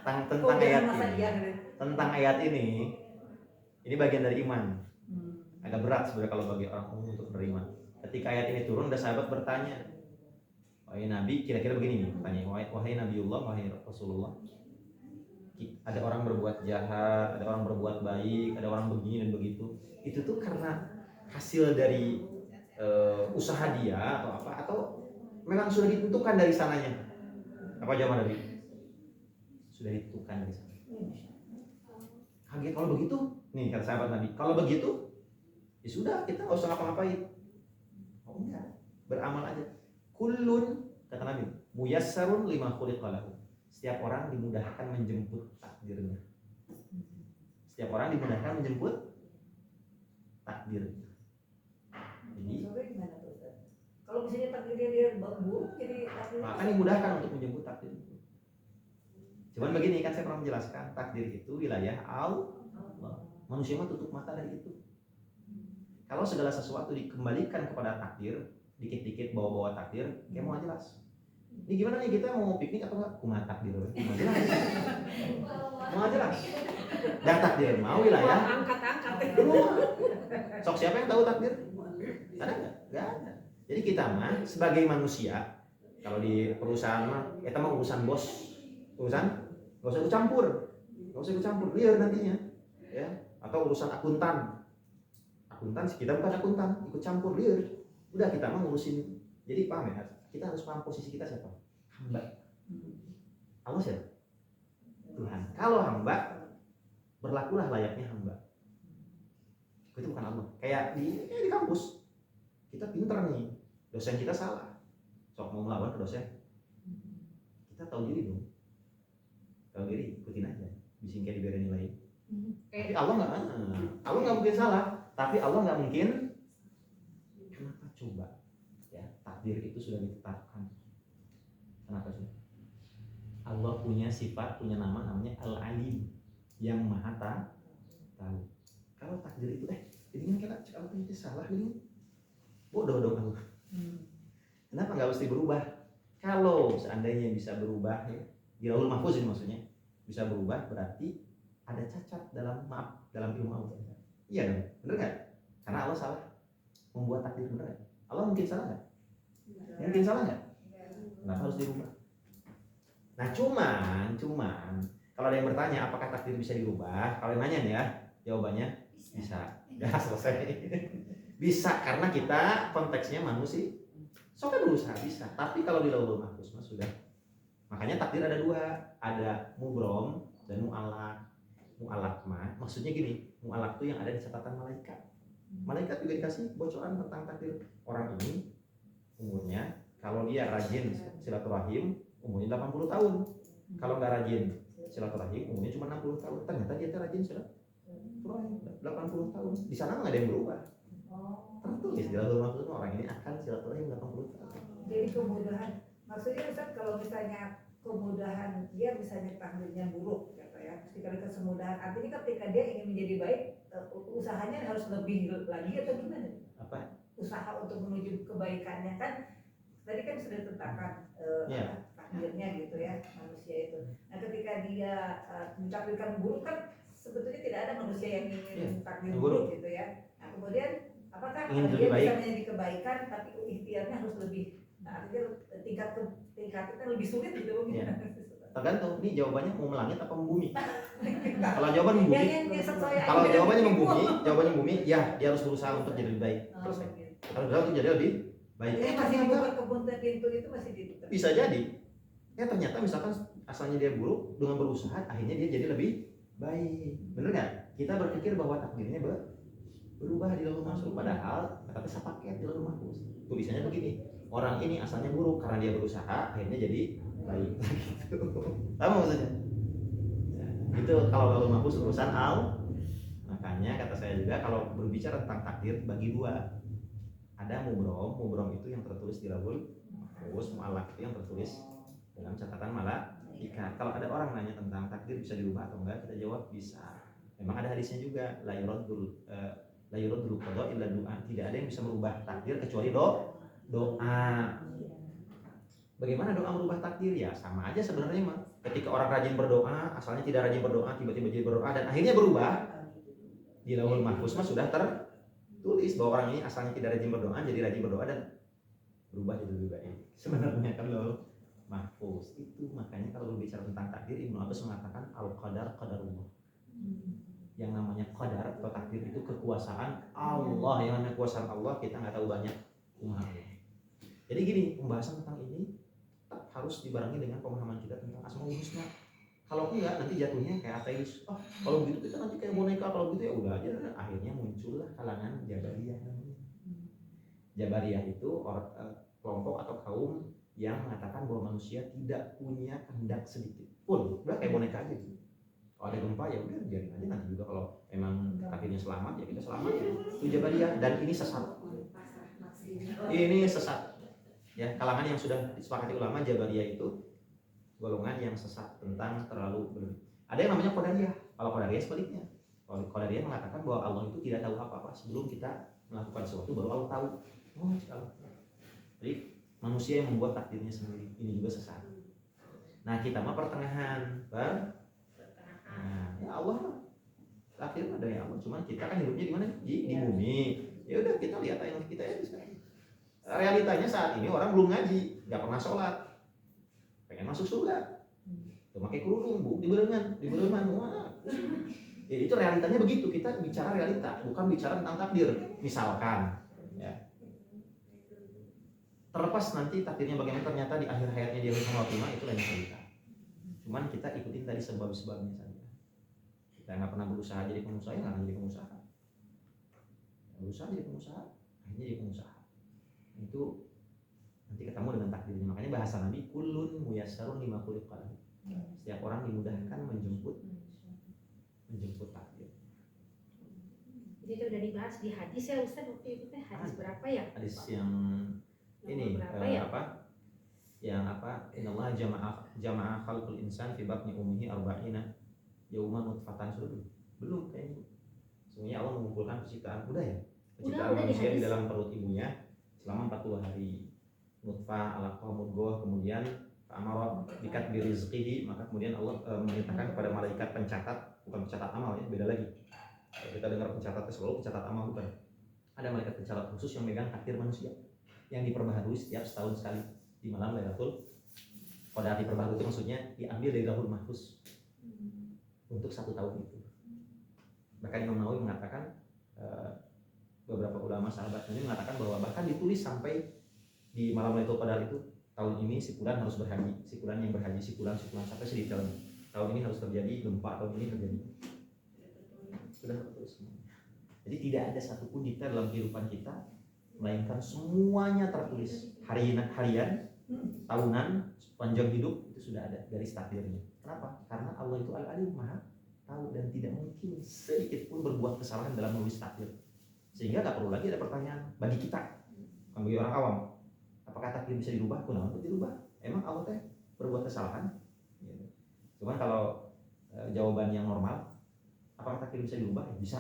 tentang ayat ini. Tentang ayat ini bagian dari iman. Agak berat sebenarnya kalau bagi orang umum untuk menerima. Ketika ayat ini turun, ada sahabat bertanya, wahai Nabi, kira-kira begini nih pertanyaan, wahai Nabiullah, wahai Rasulullah, ada orang berbuat jahat, ada orang berbuat baik, ada orang begini dan begitu, itu tuh karena hasil dari usaha dia atau apa, atau memang sudah ditentukan dari sananya? Apa jawaban Nabi? Sudah ditentukan dari sana. Kaget kalau begitu, nih kata sahabat Nabi, kalau begitu ya sudah, kita nggak usah ngapa-ngapain. Oh enggak, beramal aja. Kullun, kata Nabi, muyassarun lima khuliqa lahu. Setiap orang dimudahkan menjemput takdirnya. Setiap orang dimudahkan menjemput takdirnya. Jadi kalau misalnya takdirnya dia buruk, jadi maka dimudahkan untuk menjemput takdir. Cuman begini kan saya pernah menjelaskan, takdir itu wilayah Allah. Manusia mah tutup mata dari itu. Kalau segala sesuatu dikembalikan kepada takdir, dikit-dikit bawa-bawa takdir, kayak mau jelas. Ini gimana nih, kita mau piknik atau enggak? Kumaha takdir, mau jelas. Mau jelas. Dan takdir mau wilayah. Angkat-angkat. Sok siapa yang tahu takdir? Ada nggak? Nggak ada. Jadi kita mah sebagai manusia, kalau di perusahaan mah, kita mah urusan bos, urusan nggak usah ikut campur, liar nantinya, ya. Atau urusan akuntan kita bukan akuntan, ikut campur liar. Udah kita mah ngurusin. Jadi paham ya? Kita harus paham posisi kita siapa? Hamba. Allah siapa? Tuhan. Kalau hamba, berlakulah layaknya hamba. Itu bukan Allah. Kayak di kampus, kita pinter nih, dosen kita salah, sok mau melawan ke dosen, kita tahu diri dong, ikutin aja, bising kayak diberi nilai. Tapi Allah nggak mungkin salah, tapi Allah nggak mungkin. Kenapa coba? Ya, takdir itu sudah ditetapkan. Kenapa sih? Allah punya sifat, punya nama namanya Al-Alim, yang maha tahu. Kalau takdir itu ini kan kalau itu salah ini bodoh dong Allah. Kenapa nggak mesti berubah? Kalau seandainya bisa berubah ya, di Lauhul Mahfuz ini maksudnya bisa berubah, berarti ada cacat dalam ilmu Allah. Iya dong, bener nggak? Karena Allah salah membuat takdir, bener nggak? Allah mungkin salah nggak? Mungkin salah nggak? Kenapa harus dirubah? Nah cuman kalau ada yang bertanya apakah takdir bisa dirubah, kalau yang nanya nih ya, jawabannya bisa. Ya selesai. Bisa, karena kita konteksnya manusia. Soalnya berusaha bisa, tapi kalau di Lauhul Mahfuz mah sudah. Makanya takdir ada dua, ada mubrom dan mu'allaq. Mu'allaq mah maksudnya gini, mu'allaq itu yang ada di catatan malaikat. Malaikat juga dikasih bocoran tentang takdir orang ini. Umurnya kalau dia rajin silaturahim umurnya 80 tahun. Kalau nggak rajin silaturahim umurnya cuma 60 tahun. Ternyata dia rajin silaturahim 80 tahun. Di sana nggak ada yang berubah. Tertulis di Lauhul Mahfuz orang ini akan silaturahim 80 tahun. Jadi kemudahan, maksudnya Ustaz kalau misalnya kemudahan dia misalnya takdirnya buruk kata ya, ketika ada kesemudahan, artinya ketika dia ingin menjadi baik, usahanya harus lebih lagi atau gimana? Apa? Usaha untuk menuju kebaikannya kan tadi kan sudah ditetapkan takdirnya gitu ya manusia itu. Nah ketika dia ditakdirkan buruk kan sebetulnya tidak ada manusia yang ingin takdir buruk gitu ya. Nah kemudian apakah ingin dia baik, bisa menjadi kebaikan tapi ikhtiarnya harus lebih, nah artinya tingkatnya lebih sulit gitu mungkin. Ya. Tergantung, ini jawabannya mau melangit apa membumi. Kalau jawaban membumi, kalau jawabannya membumi, ya dia harus berusaha untuk jadi lebih baik. Terus kalau berusaha untuk jadi lebih baik. Masih buka kebun pintu itu masih dibuka. Bisa jadi. Ya ternyata misalkan asalnya dia buruk, dengan berusaha akhirnya dia jadi lebih baik. Bener nggak? Kita berpikir bahwa takdirnya berubah di Lauhul Mahfuz, padahal tapi sepaket di Lauhul Mahfuz. Tulisannya begini, orang ini asalnya buruk karena dia berusaha akhirnya jadi baik. Gitu. Tahu maksudnya? Ya, itu kalau Lauhul Mahfuz urusan makanya kata saya juga kalau berbicara tentang takdir bagi dua. Ada mubrom itu yang tertulis di Lauhul Mahfuz, mu'allaq itu yang tertulis dalam catatan malaikat. Kalau ada orang nanya tentang takdir bisa dirubah atau enggak, kita jawab bisa. Memang ada hadisnya juga, la yuraddu qada illa du'a. Tidak ada yang bisa merubah takdir kecuali doa. Bagaimana doa merubah takdir? Ya sama aja sebenarnya mah. Ketika orang rajin berdoa, asalnya tidak rajin berdoa, tiba-tiba jadi berdoa dan akhirnya berubah. Di Lauhul Mahfuz mah sudah tertulis bahwa orang ini asalnya tidak rajin berdoa, jadi rajin berdoa dan berubah jadi lebih baik. Sebenarnya kan Lauhul Mahfuz itu, makanya kalau berbicara tentang takdir, Ibnu Abbas mengatakan al-qadar qadarullah. Yang namanya qadar atau takdir itu kekuasaan Allah. Yang namanya kekuasaan Allah kita nggak tahu banyak. Jadi gini, pembahasan tentang ini tetap harus dibarengi dengan pemahaman kita tentang Asmaul Husna. Kalau enggak nanti jatuhnya kayak ateis. Kalau begitu kita nanti kayak boneka, kalau gitu ya udah aja. Akhirnya muncullah kalangan Jabariyah namanya. Jabariyah itu kelompok atau kaum yang mengatakan bahwa manusia tidak punya kehendak sedikit pun. Udah kayak boneka aja gitu. Kalau ada gempa ya udah biarin aja, nanti juga kalau emang akhirnya selamat ya kita selamat ya. Itu Jabariyah dan ini sesat. Ini sesat. Ya, kalangan yang sudah disepakati ulama Jabariyah itu golongan yang sesat tentang terlalu berlebih. Ada yang namanya Qadariyah. Kalau Qadariyah sebaliknya. Kalau Qadariyah mengatakan bahwa Allah itu tidak tahu apa-apa sebelum kita melakukan sesuatu, baru Allah tahu. Oh, jadi manusia yang membuat takdirnya sendiri. Ini juga sesat. Nah, kita mah pertengahan, nah, ya Allah mah takdir mah dari Allah. Cuman kita kan hidupnya di mana? Di bumi. Ya udah, kita lihat yang kita ya sekarang. Realitanya saat ini orang belum ngaji, nggak pernah sholat, pengen masuk surga, tuh pakai kerudung, bu, di berengan, wah. Ya, itu realitanya begitu. Kita bicara realita, bukan bicara tentang takdir. Misalkan, ya, terlepas nanti takdirnya bagaimana, ternyata di akhir hayatnya dia bisa khotimah, itu lain cerita. Cuman kita ikutin tadi sebab-sebabnya saja. Kita nggak pernah berusaha jadi pengusaha, nggak akan jadi pengusaha. Berusaha jadi pengusaha, akhirnya jadi pengusaha. Itu nanti ketemu dengan takdirnya. Makanya bahasa Nabi, kullun muyassarun lima khuliqa lahu. Setiap orang dimudahkan menjemput takdir. Jadi itu udah dibahas di hadis ya Ustaz waktu itu teh, hadis berapa ya? Hadis yang ini apa? Yang apa? Innallaha jama'a khalqul insan fi batni ummihi arba'ina yauman nutfatan. Belum kayaknya. Sebenarnya Allah mengumpulkan penciptaan penciptaan manusia di dalam perut ibunya selama 40 hari. Nutfah, alaqah, mudghah, kemudian amara bikat birizqihi, maka kemudian Allah memerintahkan kepada malaikat pencatat, bukan pencatat amal ya, beda lagi. Kita dengar pencatat selalu pencatat amal, bukan. Ada malaikat pencatat khusus yang megang takdir manusia yang diperbaharui setiap setahun sekali di malam Lailatul Qadar. Diperbaharui itu maksudnya diambil dari Lauhul Mahfuz untuk 1 tahun itu. Bahkan Imam Nawawi mengatakan, beberapa ulama sahabat ini mengatakan bahwa bahkan ditulis sampai di malam Lailatul Qadar itu, tahun ini si fulan harus berhaji, si fulan yang berhaji, si fulan sampai sedetailnya. Tahun ini harus terjadi gempa, tahun ini terjadi. Sudah tertulis semuanya. Jadi tidak ada satupun detail dalam kehidupan kita, melainkan semuanya tertulis. Harian, tahunan, sepanjang hidup itu sudah ada garis takdirnya. Kenapa? Karena Allah itu Al-Alim, Maha tahu, dan tidak mungkin sedikit pun berbuat kesalahan dalam menulis takdir. Sehingga tak perlu lagi ada pertanyaan bagi kita, bagi orang awam, apakah takdir bisa dirubah? Kenapa dirubah? Emang Allah teh berbuat kesalahan? Cuman kalau jawaban yang normal, apakah takdir bisa dirubah? Ya, bisa.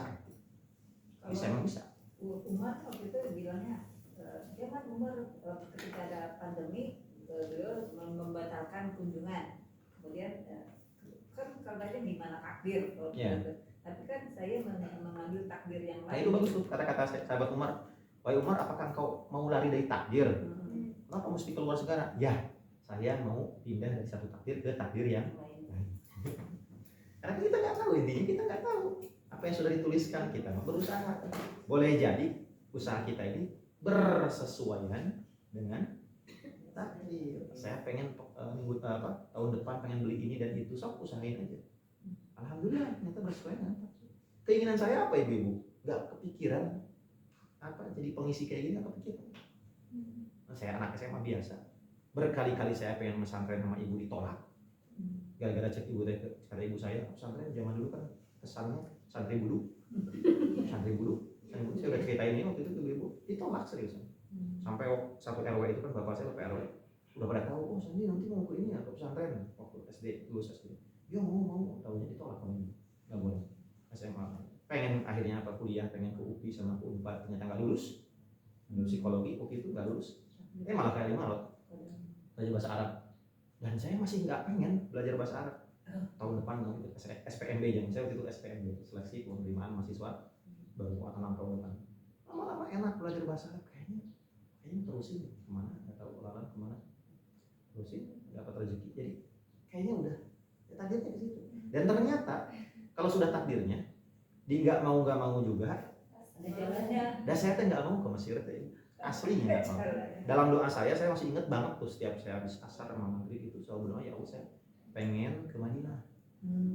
Bisa, emang bisa. Umar waktu itu bilangnya, dia kan Umar ketika ada pandemi, beliau membatalkan kunjungan. Kemudian kan katanya gimana takdir? Tapi kan saya mengambil takdir yang lain. Nah itu bagus tuh kata-kata sahabat Umar. Wahai Umar, apakah engkau mau lari dari takdir? Kenapa mesti keluar segala? Ya, saya mau pindah dari satu takdir ke takdir yang lain. Karena kita nggak tahu, intinya kita nggak tahu apa yang sudah dituliskan. Kita mau berusaha. Boleh jadi usaha kita ini bersesuaian dengan takdir. Saya pengen tahun depan pengen beli ini dan itu, sok usahain aja. Alhamdulillah, ternyata bersesuaian dengan takdir. Keinginan saya apa ibu-ibu? Nggak kepikiran apa jadi pengisi kayak gini, nggak kepikiran. Saya anak SMA biasa, berkali-kali saya pengen pesantren sama ibu ditolak. Gara-gara cek ibu kata ibu saya, pesantren zaman dulu kan kesannya santri bulu. Saya udah ceritain ini waktu itu ke ibu, ditolak seriusan. Sampai satu RW itu kan bapak saya RW udah pada tahu, oh Sandi nanti mau ke ini ya, ke pesantren waktu SD, lulus SD. Ya mau, tahunya ditolak sama ibu, nggak boleh. SMA pengen akhirnya apa kuliah, pengen ke UPI sama ke UNPAD, ternyata nggak lulus. Psikologi UPI itu nggak lulus. Malah kayak Malot belajar bahasa Arab, dan saya masih nggak pengen belajar bahasa Arab. Tahun depan nanti SPMB, jangan saya waktu itu SPMB, seleksi penerimaan mahasiswa baru 6 tahun depan. Lama-lama enak belajar bahasa Arab, kayaknya terusin kemana, nggak tahu lalan kemana, terusin dapat rezeki, jadi kayaknya udah ya, takdirnya di situ. Dan ternyata kalau sudah takdirnya, di nggak mau juga, dan saya tuh nggak mau ke Mesir tuh, aslinya nggak mau. Dalam doa saya masih inget banget tuh, setiap saya habis asar sama maghrib itu selalu berdoa, ya Allah saya pengen ke Madinah.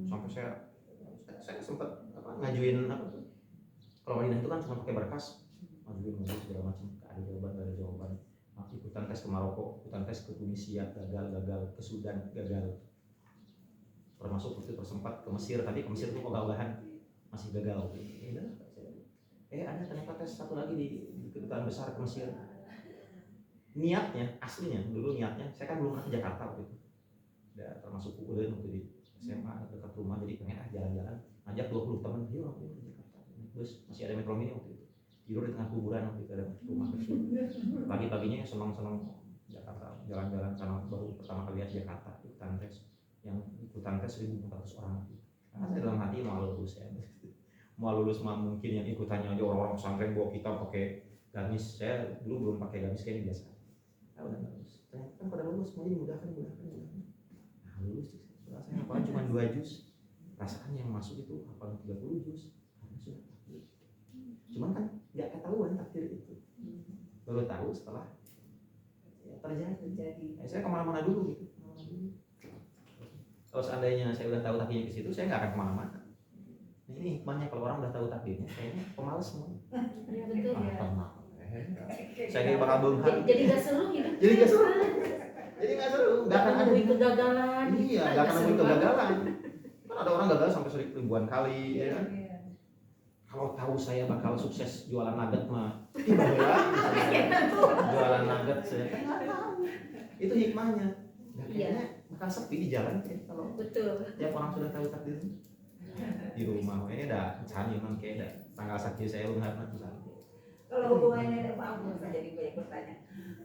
Sampai saya sempat ngajuin apa tuh, kalau Madinah itu kan cuma pakai berkas, ngajuin segala macam, gak ada jawaban. Ikutan tes ke Maroko, ikutan tes ke Tunisia, gagal, ke Sudan gagal, termasuk waktu itu sempat ke Mesir, tapi ke Mesir itu ogah-ogahan masih gagal. Ada ternyata tes satu lagi di kedutaan besar ke Mesir. Niatnya, aslinya dulu niatnya, saya kan belum pernah ke Jakarta waktu itu. termasuk kuliah waktu di SMA dekat rumah, jadi pengen jalan-jalan, ngajak 20 teman, yuk aku ke Jakarta naik bus, masih ada Metro Mini waktu itu, tidur di tengah kuburan waktu itu, ada rumah kecil. Pagi-paginya senang-senang Jakarta, jalan-jalan karena baru pertama kali lihat Jakarta, ikutan tes, yang ikutan tes 1.400 orang. Karena saya dalam hati mau lulus ya, mau lulus mah mungkin yang ikutannya aja orang-orang pesantren bawa kita pakai gamis, saya dulu belum pakai gamis kayak biasa. Udah lulus, ternyata kan pada lulus, mau dimudahkan. Nah lulus, setelah saya hafal cuma 2 juz, rasanya yang masuk itu hafal 30 juz, karena sudah takdir. Cuman kan nggak ketahuan takdir itu, baru tahu setelah ya, terjadi. Saya kemana-mana dulu gitu. Kalau seandainya saya udah tahu takdirnya ke situ, saya nggak akan kemana-mana. Nah, ini hikmahnya kalau orang udah tahu takdirnya, kayaknya pemalas semua. Iya betul ya. Saya kayak bakal bengkak. Jadi nggak seru gitu. Jadi nggak seru. Nggak akan ada kegagalan. Iya, nggak akan ada kegagalan. Kan ada orang gagal sampai ribuan kali, ya kan? Kalau tahu saya bakal sukses jualan nugget mah, jualan nugget saya kan nggak tahu. Itu hikmahnya. Nah, kayaknya bakal sepi di jalan kayak kalau Betul. tiap orang sudah tahu takdirnya. Di rumah, ini dah cani man kayak dah tanggal sakit saya lihat nanti. Kalau hubungannya, maaf saya jadi banyak bertanya.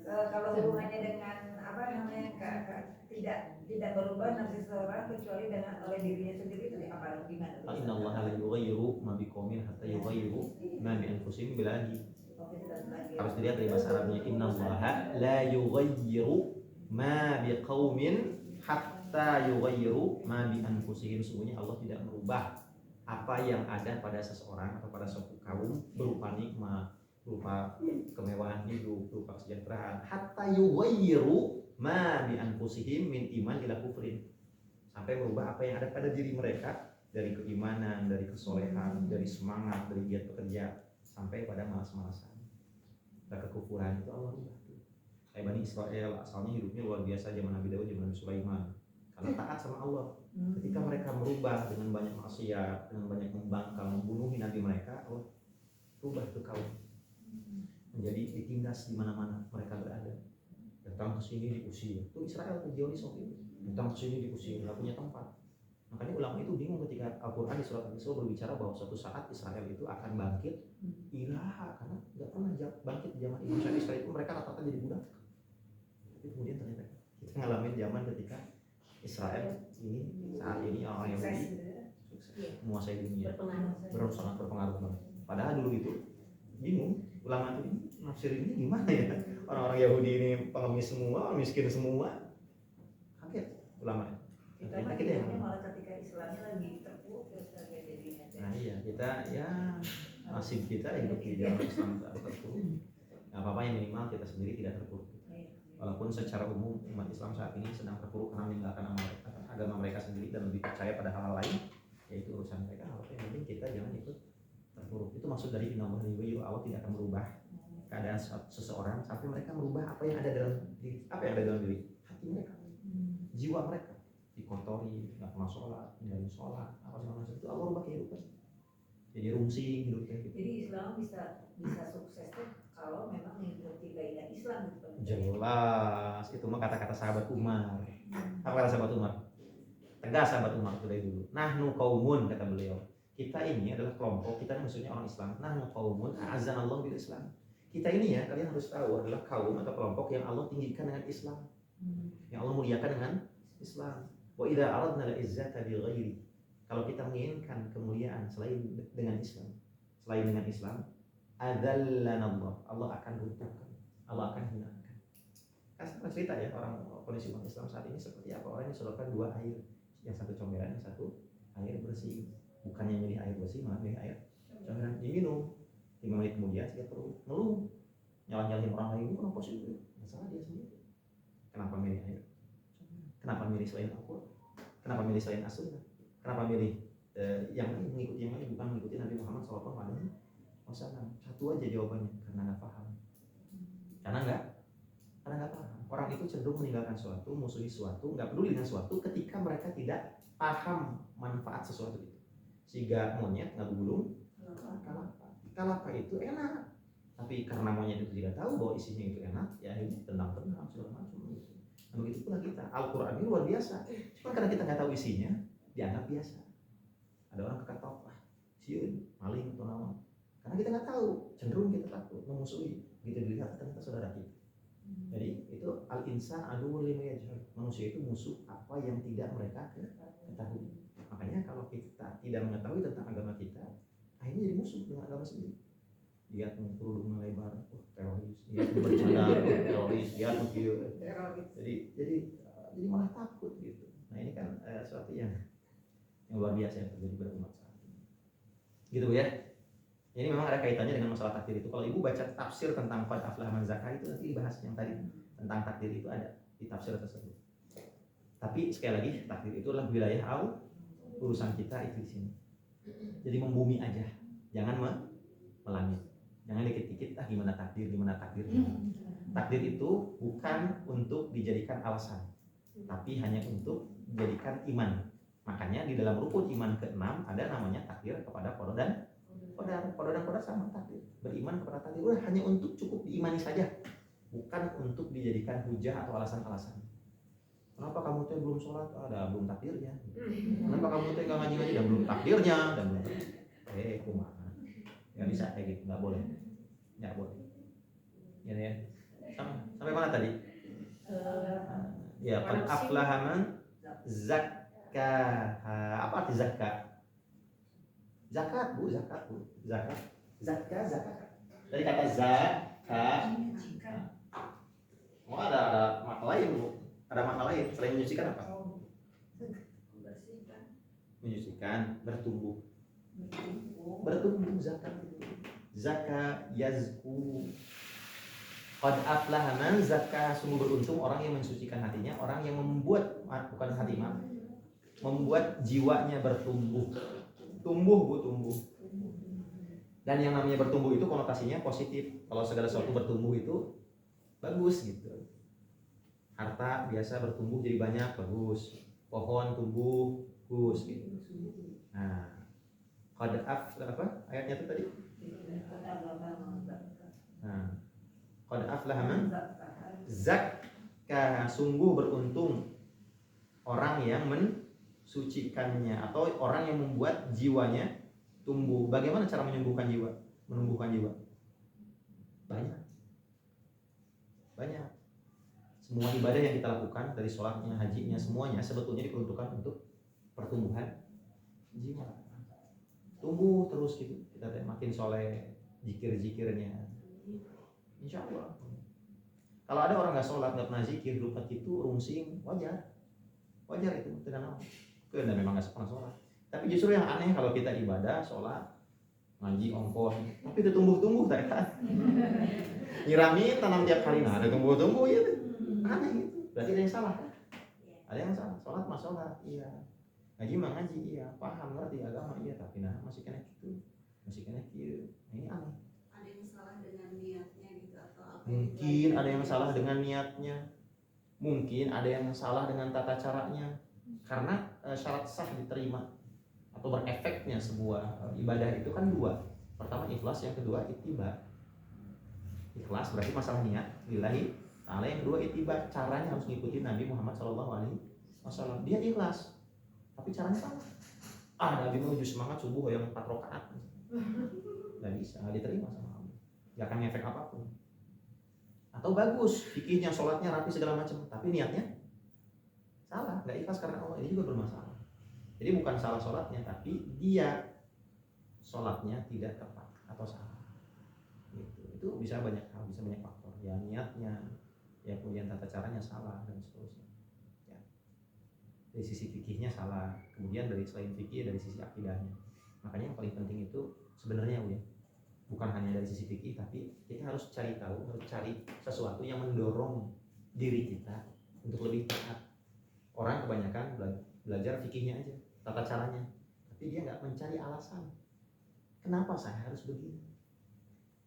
Kalau hubungannya dengan apa namanya tidak berubah nafsu seseorang kecuali dengan oleh dirinya sendiri itu apa gimana? Inna Allah la yughayyiru ma biqaumin hatta yughayyiru ma bi anfusihim bilagi. Harus dilihat dari bahasa Arabnya. Inna Allah la yughayyiru ma biqaumin hatta yughayyiru ma bi anfusihim. Sungguhnya Allah tidak merubah apa yang ada pada seseorang atau pada suatu kaum berupa nikmat, berupa kemewahan hidup, berupa kesejahteraan, hatta yughayyiru ma bi anfusihim min iman ila kufrin, sampai merubah apa yang ada pada diri mereka dari keimanan, dari kesolehan, dari semangat, dari giat bekerja, sampai pada malas-malasan dan kekufuran. Itu Allah rubah. Kayak Bani Israel, asalnya hidupnya luar biasa zaman Nabi Daud, zaman Nabi Sulaiman, karena taat sama Allah. Ketika mereka merubah dengan banyak maksiat, dengan banyak membangkang, membunuh nabi mereka, Allah rubah itu kaum menjadi ditindas di mana-mana mereka berada. Datang ke sini diusir. Itu Israel Zionis waktu itu. Datang ke sini diusir, nggak punya tempat. Makanya ulama itu bingung ketika Al-Quran di surat An-Nisa berbicara bahwa suatu saat Israel itu akan bangkit ilaha, karena nggak pernah bangkit di zaman Israel itu mereka rata-rata jadi budak. Tapi kemudian ternyata kita ngalamin zaman ketika Israel ini saat ini orang Yahudi sukses menguasai dunia, sangat berpengaruh banget. Padahal dulu itu bingung ulama itu nafsir ini gimana ya, orang-orang Yahudi ini pengemis semua, miskin semua, kaget ulama. Kita yang malah ketika Islamnya lagi terpuruk terus jadinya. Nah iya, kita ya nasib kita hidup di zaman Islam terpuruk. Nggak apa-apa, yang minimal kita sendiri tidak terpuruk. Walaupun secara umum umat Islam saat ini sedang terpuruk karena meninggalkan agama mereka sendiri dan lebih percaya pada hal lain, yaitu urusan mereka. Yang penting kita jangan ikut terpuruk. Itu maksud dari Inna Allah tidak akan merubah keadaan seseorang sampai mereka merubah apa yang ada dalam diri. Apa yang ada dalam diri? Hati mereka, jiwa mereka dikotori, nggak pernah sholat, ninggalin sholat, apa segala macam itu Allah rubah kehidupan. Jadi rungsing hidup kayak gitu. Jadi Islam bisa sukses tuh kalau memang mengikuti gaya Islam gitu. Jelas, itu mah kata-kata sahabat Umar. Apa kata sahabat Umar? Tegas sahabat Umar itu dari dulu. Nahnu qaumun, kata beliau. Kita ini adalah kelompok, kita ini maksudnya orang Islam. Nahnu qaumun a'azzanallahu bil Islam. Kita ini ya, kalian harus tahu adalah kaum atau kelompok yang Allah tinggikan dengan Islam. Yang Allah muliakan dengan Islam. Wa idza aradna al-izzata bi ghairi. Kalau kita menginginkan kemuliaan selain dengan Islam, adzallana Allah. Allah akan runtuhkan, Allah akan hinakan. Kan cerita ya orang kondisi umat Islam saat ini seperti apa. Orang yang disodorkan 2 air, yang satu comberan, yang satu air bersih. Bukannya milih air bersih, malah milih air comberan. Diminum 5 menit kemudian dia perlu ngeluh, nyalahin orang lain. Kenapa sih itu? Masalah dia sendiri. Kenapa milih air? Kenapa milih selain Al-Quran? Kenapa milih selain As-Sunnah? Kenapa milih yang lain, mengikuti yang lain, bukan mengikuti Nabi Muhammad SAW? Satu aja jawabannya, karena nggak paham. Karena nggak paham. Orang itu cenderung meninggalkan suatu, musuhi suatu, nggak peduli dengan suatu ketika mereka tidak paham manfaat sesuatu itu. Sehingga monyet nggak gulung kalapa itu enak, tapi karena monyet itu tidak tahu bahwa isinya itu enak, ya akhirnya tendang segala macam gitu. Nah begitu pula kita, Al-Quran ini luar biasa. Cuma karena kita nggak tahu isinya, dianggap biasa. Ada orang keketok, sieun maling atau naon. Karena kita nggak tahu, cenderung kita takut, memusuhi. Gitu dilihat ternyata saudara kita. Jadi itu al-insan aduwwul lima yajhal. Manusia itu musuh apa yang tidak mereka ketahui. Makanya kalau kita tidak mengetahui tentang agama kita, akhirnya jadi musuh dengan agama sendiri. Lihat kerudung lebar, teroris. Lihat bercanda, teroris. Lihat video. Jadi malah takut gitu. Nah ini kan sesuatu yang luar biasa yang terjadi pada umat saat ini. Gitu ya. Ini memang ada kaitannya dengan masalah takdir itu. Kalau ibu baca tafsir tentang qad aflaha man zakah itu nanti dibahas yang tadi tentang takdir itu ada di tafsir tersebut. Tapi sekali lagi takdir itu adalah wilayah urusan kita itu di sini. Jadi membumi aja, jangan melangit. Jangan dikit-dikit gimana takdirnya. Takdir itu bukan untuk dijadikan alasan, tapi hanya untuk dijadikan iman. Makanya di dalam rukun iman ke-6 ada namanya takdir kepada qada dan qadar sama takdir. Beriman kepada takdir hanya untuk cukup diimani saja, bukan untuk dijadikan hujah atau alasan-alasan. Kenapa kamu tuh belum sholat? Ada belum takdirnya. Kenapa kamu tuh nggak ngaji-ngaji? Dan belum takdirnya. Dan belum. Kumaha? Nggak bisa kayak gitu, nggak boleh. Ya. Sampai mana tadi? Ya, qad aflaha man zakkaha. Apa arti zakat? Zakat. Dari kata zakat. Oh, ada makna lain, Bu. Ada makna lain selain menyucikan apa? Menyucikan, bertumbuh zakat. Zakat yazku. Qad aflaha man zakka, sungguh beruntung orang yang mensucikan hatinya, orang yang membuat bukan hati membuat jiwanya bertumbuh. Tumbuh. Dan yang namanya bertumbuh itu konotasinya positif. Kalau segala sesuatu bertumbuh itu bagus gitu. Harta biasa bertumbuh jadi banyak, bagus. Pohon tumbuh, bagus gitu. Nah, qad apa ayatnya itu tadi? Nah, qad aflaha man zakka, sungguh beruntung orang yang mensucikannya atau orang yang membuat jiwanya tumbuh. Bagaimana cara menumbuhkan jiwa? Banyak. Semua ibadah yang kita lakukan dari sholatnya, hajinya, semuanya sebetulnya diperuntukkan untuk pertumbuhan jiwa. Tumbuh terus gitu. Kita makin soleh, zikir-zikirnya. Insya Allah. Kalau ada orang nggak sholat, nggak pernah zikir, lupa itu rungsing, wajar itu, tidak naon. Karena memang nggak pernah sholat. Tapi justru yang aneh kalau kita ibadah, sholat, ngaji, ongkos, tapi itu tumbuh kan? Nyirami tanam tiap hari, nah ada tumbuh ya, aneh gitu. Berarti ada yang salah kan? Ada yang salah. Sholat mah sholat, iya. Ngaji mah ngaji, iya. Paham ngerti agama, iya. Tapi masih kena gitu. Ini aneh. Ada yang salah dengan niatnya gitu atau apa? Mungkin ada yang salah dengan niatnya. Mungkin ada yang salah dengan tata caranya. Karena syarat sah diterima atau berefeknya sebuah ibadah itu kan dua. Pertama ikhlas, yang kedua ittiba. Ikhlas berarti masalah niat lillahi ta'ala, yang kedua ittiba, caranya harus ngikutin Nabi Muhammad SAW. Dia ikhlas tapi caranya salah. Nabi menuju semangat subuh yang 4 rakaat. Nggak bisa, nggak diterima sama Allah. Nggak akan ngefek apapun. Atau bagus, fikihnya, sholatnya rapi segala macam, tapi niatnya salah, nggak ikhlas karena Allah, ini juga bermasalah. Jadi bukan salah sholatnya, tapi dia sholatnya tidak tepat atau salah. Gitu. Itu bisa banyak hal, bisa banyak faktor. Ya niatnya, ya kemudian tata caranya salah dan seterusnya. Ya. Dari sisi fikihnya salah, kemudian dari selain fikih dari sisi akidahnya. Makanya yang paling penting itu sebenarnya bukan hanya dari sisi fikih, tapi kita harus cari tahu, harus cari sesuatu yang mendorong diri kita untuk lebih taat. Orang kebanyakan belajar fikihnya aja, tata caranya, tapi dia nggak mencari alasan kenapa saya harus begini,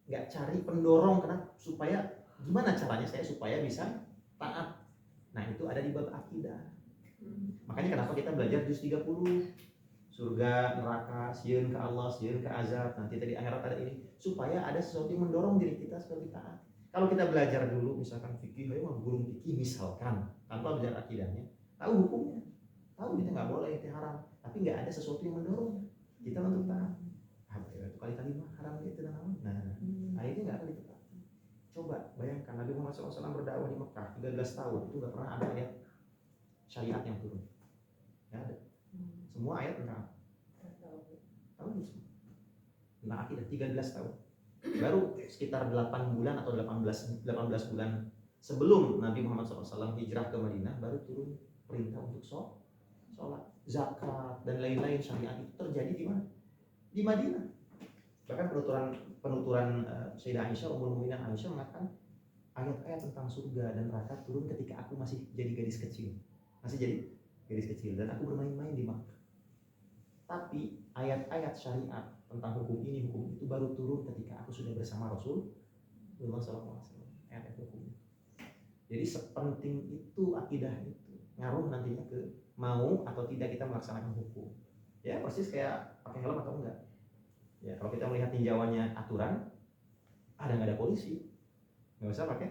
nggak cari pendorong supaya gimana caranya saya supaya bisa taat. Nah itu ada di bab akidah. Makanya kenapa kita belajar juz 30, surga, neraka, sieun ke Allah, sieun ke azab, nanti tadi akhirat ada ini, supaya ada sesuatu yang mendorong diri kita seperti taat. Kalau kita belajar dulu misalkan fikih, ayo mah guru fikih misalkan tanpa belajar akidahnya, tahu hukumnya, tahu kita nggak boleh, itu haram, tapi nggak ada sesuatu yang mendorong kita untuk taat. Itu kali-kali mah haram itu dan haram. Nah, akhirnya nggak akan ditaat. Coba bayangkan Nabi Muhammad SAW berdakwah di Mekah 13 tahun itu nggak pernah ada ayat syariat yang turun, nggak ada. Semua ayat tentang tahu tentang akidah 13 tahun. Baru sekitar 8 bulan atau 18 bulan sebelum Nabi Muhammad SAW hijrah ke Madinah baru turun perintah untuk sholat, zakat dan lain-lain syariat itu terjadi di mana? Di Madinah. Bahkan penuturan Sayyidah Aisyah, Ummul Mukminin Aisyah mengatakan ayat-ayat tentang surga dan neraka turun ketika aku masih jadi gadis kecil, dan aku bermain-main di Makkah. Tapi ayat-ayat syariat tentang hukum ini, hukum itu baru turun ketika aku sudah bersama Rasulullah SAW. Ayat hukumnya. Jadi sepenting itu akidah itu ngaruh nantinya ke mau atau tidak kita melaksanakan hukum. Ya persis kayak pakai helm atau enggak. Ya kalau kita melihat tinjauannya aturan, nggak ada polisi, nggak usah pakai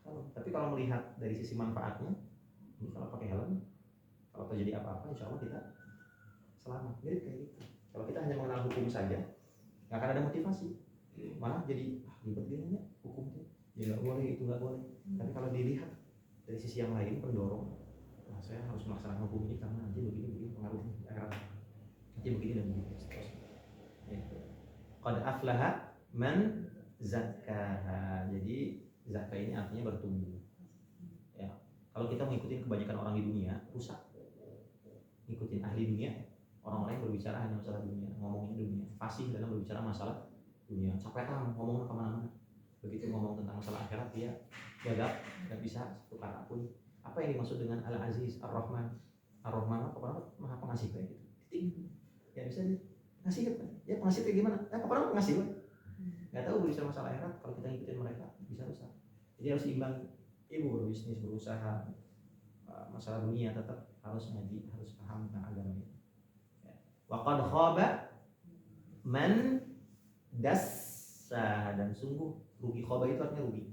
helm. Tapi kalau melihat dari sisi manfaatnya, ini kalau pakai helm, kalau terjadi apa-apa, insya Allah kita selamat. Mirip kayak gitu. Kalau kita hanya mengenal hukum saja, nggak akan ada motivasi, malah jadi ribet gini hukumnya, ya nggak boleh, itu nggak boleh. Tapi kalau dilihat dari sisi yang lain, pendorong, nah saya harus melaksanakan hukum ini karena nanti begini pengaruhnya, nanti begini dan begitu seterusnya. Qad aflaha man zakkaha. Jadi zakat ini artinya bertumbuh. Ya, kalau kita mengikuti kebanyakan orang di dunia, rusak. Ngikutin ahli dunia, orang-orang yang berbicara hanya masalah dunia, ngomongin dunia, fasih dalam berbicara masalah dunia, capetan ngomongnya kemana-mana. Begitu ngomong tentang masalah akhirat dia gagap, nggak bisa satu kata pun. Apa yang dimaksud dengan Al-Aziz, Ar-Rahman? Ar-Rahman apa? Maha pengasih kayak gitu. Titik. Ya bisa nih. Ngasih apa? Ya pengasih kayak gimana? Kapan pengasih lah? Nggak tahu berbicara masalah akhirat. Kalau kita ngikutin mereka bisa rusak. Jadi harus imbang. Ibu berbisnis, berusaha, masalah dunia tetap harus ngaji, harus paham tentang agama ini. Waqad khaba man dassa, dan sungguh rugi. Khaba itu artinya rugi.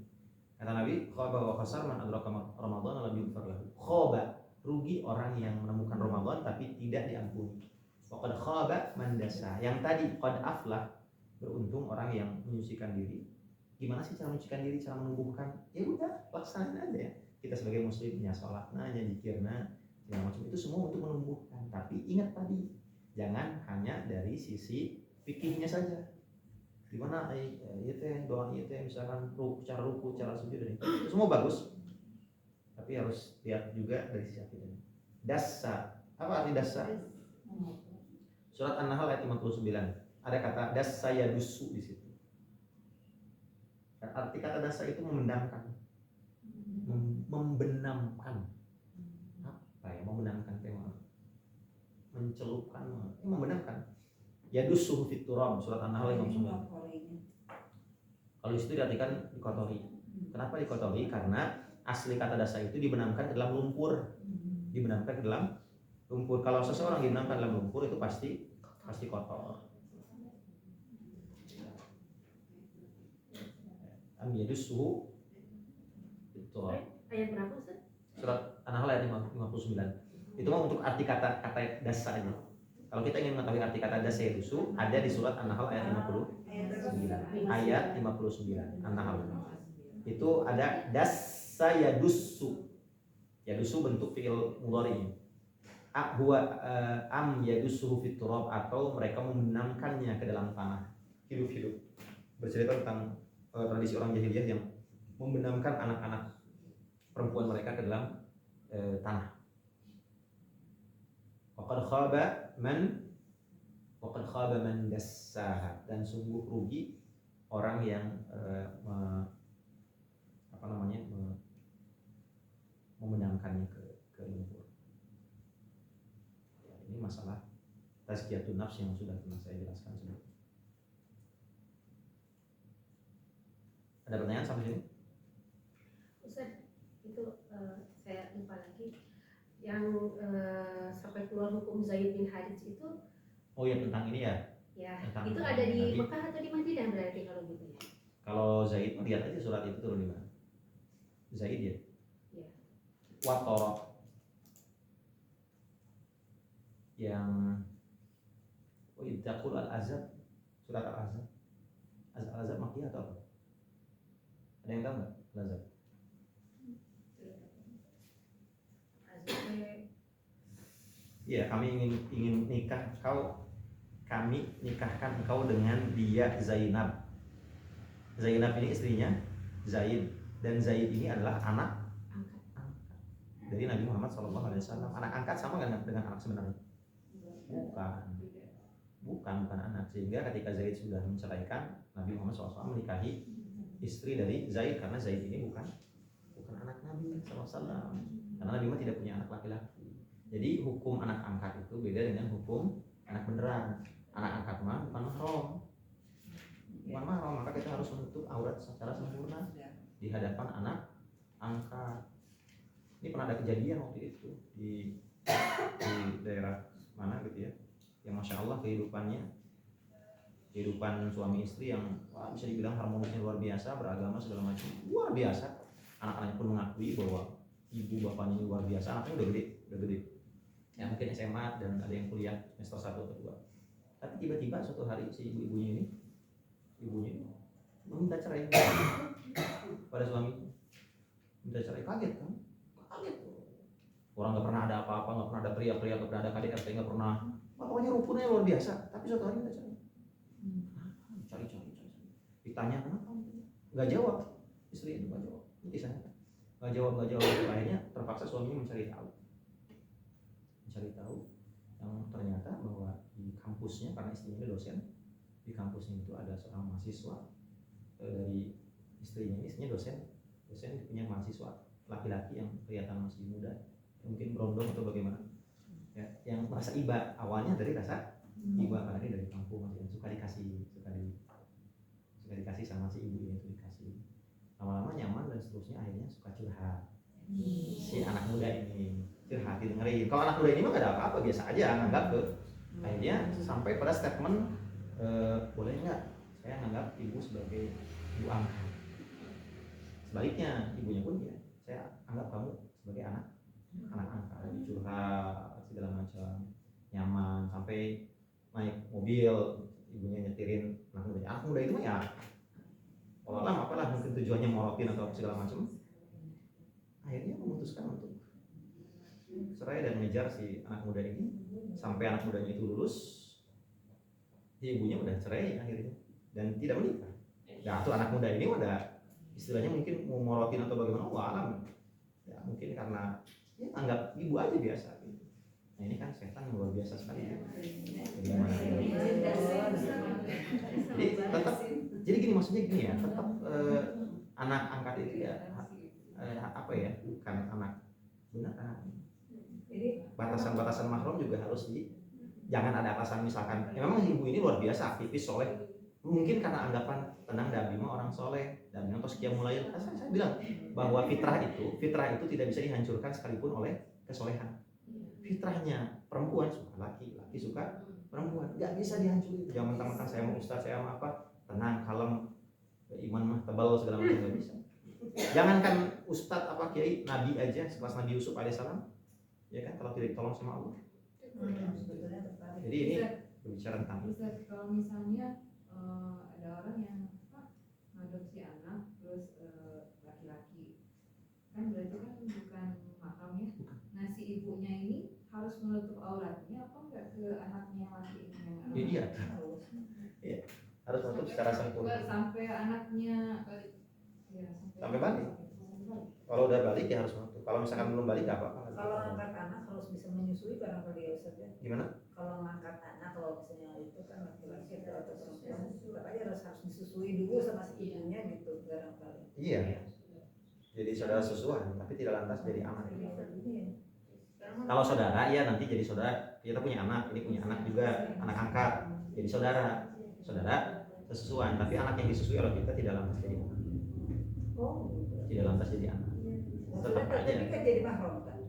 Kata Nabi, khaba wa khasar man adraka Ramadan lam yughfar lahu. Khaba, rugi orang yang menemukan Ramadan tapi tidak diampuni. Waqad khaba man dassa. Yang tadi qad aflah, beruntung orang yang menyucikan diri. Gimana sih cara menyucikan diri, cara menumbuhkan? Ya udah, laksanain aja ya. Kita sebagai muslim ya salatna, nya zikirna, segala macam itu semua untuk menumbuhkan. Tapi ingat tadi, jangan hanya dari sisi fikihnya saja. Gimana itu yang doa itu yang misalkan cara ruku, cara sujud dan itu semua bagus. Tapi harus lihat juga dari sisi akidahnya. Dassa, apa arti dassa? Surat An-Nahl ayat 59. Ada kata dassa yadusu di situ. Arti kata dassa itu membenamkan. Membenamkan. Apa ya membenamkan tema? Mencelupkan, membenamkan. Yadusu fit turab, surat An-Nahl 59. Kalau di situ diartikan dikotori. Kenapa dikotori? Karena asli kata dassa itu dibenamkan ke dalam lumpur. Dibenamkan ke dalam lumpur. Kalau seseorang dibenamkan dalam lumpur itu pasti kotor. Yadusu itu Ayat berapa Ustaz? surat An-Nahl ayat 59. Itu mah untuk arti kata dassa aja. Kalau kita ingin mengetahui arti kata dassa yadusu, ada di surat An-Nahl ayat 59. Ayat 59 An-Nahl. Itu ada dassa yadusu. Yadusu bentuk fi'il mudhari. Am yadusu fit turab, atau mereka membenamkannya ke dalam tanah. Hidup-hidup. Bercerita tentang tradisi orang jahiliyah yang membenamkan anak-anak perempuan mereka ke dalam tanah. Waqad khaba man dassaha, dan sungguh rugi orang yang membenamkannya ke lumpur. Ya, ini masalah tazkiyatun nafs yang sudah pernah saya jelaskan sebelumnya. Ada pertanyaan sampai sini? Ustaz, itu saya lupa lagi yang sampai keluar hukum Zaid bin Harits itu. Oh ya, tentang ini ya. Ya, Tentang itu ada di Nabi. Mekah atau di Madinah berarti kalau gitu ya? Kalau Zaid lihat aja surat itu turun di mana. Zaid ya. Iya. Watoro yang Idzaqul al-Azab, surat al-Azab. Al-Azab Makkiyah atau apa? Ada yang tahu nggak al-Azab? Iya, kami nikahkan engkau dengan dia Zainab. Zainab ini istrinya Zaid, dan Zaid ini adalah anak dari Nabi Muhammad SAW. Anak angkat sama dengan anak sebenarnya? Bukan anak. Sehingga ketika Zaid sudah menceraikan, Nabi Muhammad SAW menikahi istri dari Zaid, karena Zaid ini bukan anak Nabi SAW, karena Nabi Muhammad tidak punya anak laki-laki. Jadi hukum anak angkat itu beda dengan hukum anak beneran. Anak angkat mah bukan mahram, maka kita harus menutup aurat secara sempurna di hadapan anak angkat. Ini pernah ada kejadian waktu itu di daerah mana gitu ya, yang masya Allah kehidupan suami istri yang bisa dibilang harmonisnya luar biasa, beragama segala macam luar biasa. Anak-anaknya pun mengakui bahwa ibu bapaknya ini luar biasa. Anaknya udah gede ya, mungkin SMA dan ada yang kuliah semester 1 atau 2. Tapi tiba-tiba suatu hari si ibunya ini meminta cerai pada suami. Minta cerai, kaget. Orang nggak pernah ada apa-apa, nggak pernah ada pria-pria, nggak pernah ada KDRT, nggak pernah, pokoknya rukunnya luar biasa. Tapi suatu hari minta cerai. Cari. Ditanya kenapa? Nggak jawab. Istri itu nggak jawab. Kisahnya nggak jawab. Akhirnya terpaksa suaminya mencari tahu yang ternyata bahwa di kampusnya, karena istrinya dosen, di kampusnya itu ada seorang mahasiswa dari istrinya dosen punya mahasiswa laki-laki yang kelihatan masih muda, mungkin berondong atau bagaimana ya, yang merasa iba awalnya dari rasa iba, karena dia dari kampung masih suka dikasih sama si ibunya itu, dikasih lama-lama nyaman dan seterusnya, akhirnya suka curhat. Si anak muda ini curhat, didengerin. Kalau anak muda ini mah gak ada apa-apa, biasa aja nganggap tuh. Akhirnya sampai pada statement, boleh nggak saya nganggap ibu sebagai ibu angkat. Sebaliknya ibunya pun ya, saya anggap kamu sebagai anak angkat. Curhat segala macam, nyaman, sampai naik mobil ibunya nyetirin anak muda itu mah ya olah apalah, mungkin tujuannya morotin atau segala macam. Akhirnya memutuskan untuk cerai dan mengejar si anak muda ini sampai anak mudanya itu lulus. Ibunya udah cerai akhirnya dan tidak menikah. Nah, tuh anak muda ini udah istilahnya mungkin mau morotin atau bagaimana, alam ya, mungkin karena ya anggap ibu aja biasa gitu. Nah, ini kan setan yang luar biasa sekali ya. Jadi gini, maksudnya gini ya, tetap anak angkat itu ya bukan anak beneran. Batasan mahram juga harus jangan ada alasan misalkan ya memang ibu ini luar biasa aktivis soleh, mungkin karena anggapan tenang Nabi mah orang soleh dan yang toskia mulai. Saya bilang bahwa fitrah itu tidak bisa dihancurkan sekalipun oleh kesolehan. Fitrahnya perempuan suka laki suka perempuan, nggak bisa dihancurin. Jangan mentang-mentang saya mau ustaz, saya mau apa, tenang kalem, iman mah tebal segala macam, nggak bisa. Jangankan ustadz apa kiai, nabi aja sekelas Nabi Yusuf alaihissalam ya kan, kalau tidak ditolong sama Allah. Jadi ini berbicara tentang kalau misalnya ada orang yang mengadopsi anak terus laki-laki, kan berarti kan bukan mahram ya. Nah, si ibunya ini harus menutup auratnya apa enggak ke anaknya laki ini yang iya harus menutup secara sempurna sampai anaknya sampai balik. Kalau udah balik ya harus menutup. Kalau misalkan belum balik apa? Kalau angkat anak harus bisa menyusui barangkali ya Ustaz ya. Gimana? Kalau ngangkat anak, kalau misalnya itu kan laki-laki atau perempuan, tetap aja harus disusui dulu sama si ibunya gitu barangkali. Iya. Jadi saudara susuan tapi tidak lantas jadi anak. Kalau saudara ya nanti jadi saudara, kita punya anak, ini punya anak juga, anak angkat, jadi saudara sesusuan, tapi anak yang disusui oleh kita tidak lantas jadi anak. Tidak lantas jadi anak. Tetap aja. Tapi kan jadi mahram kan?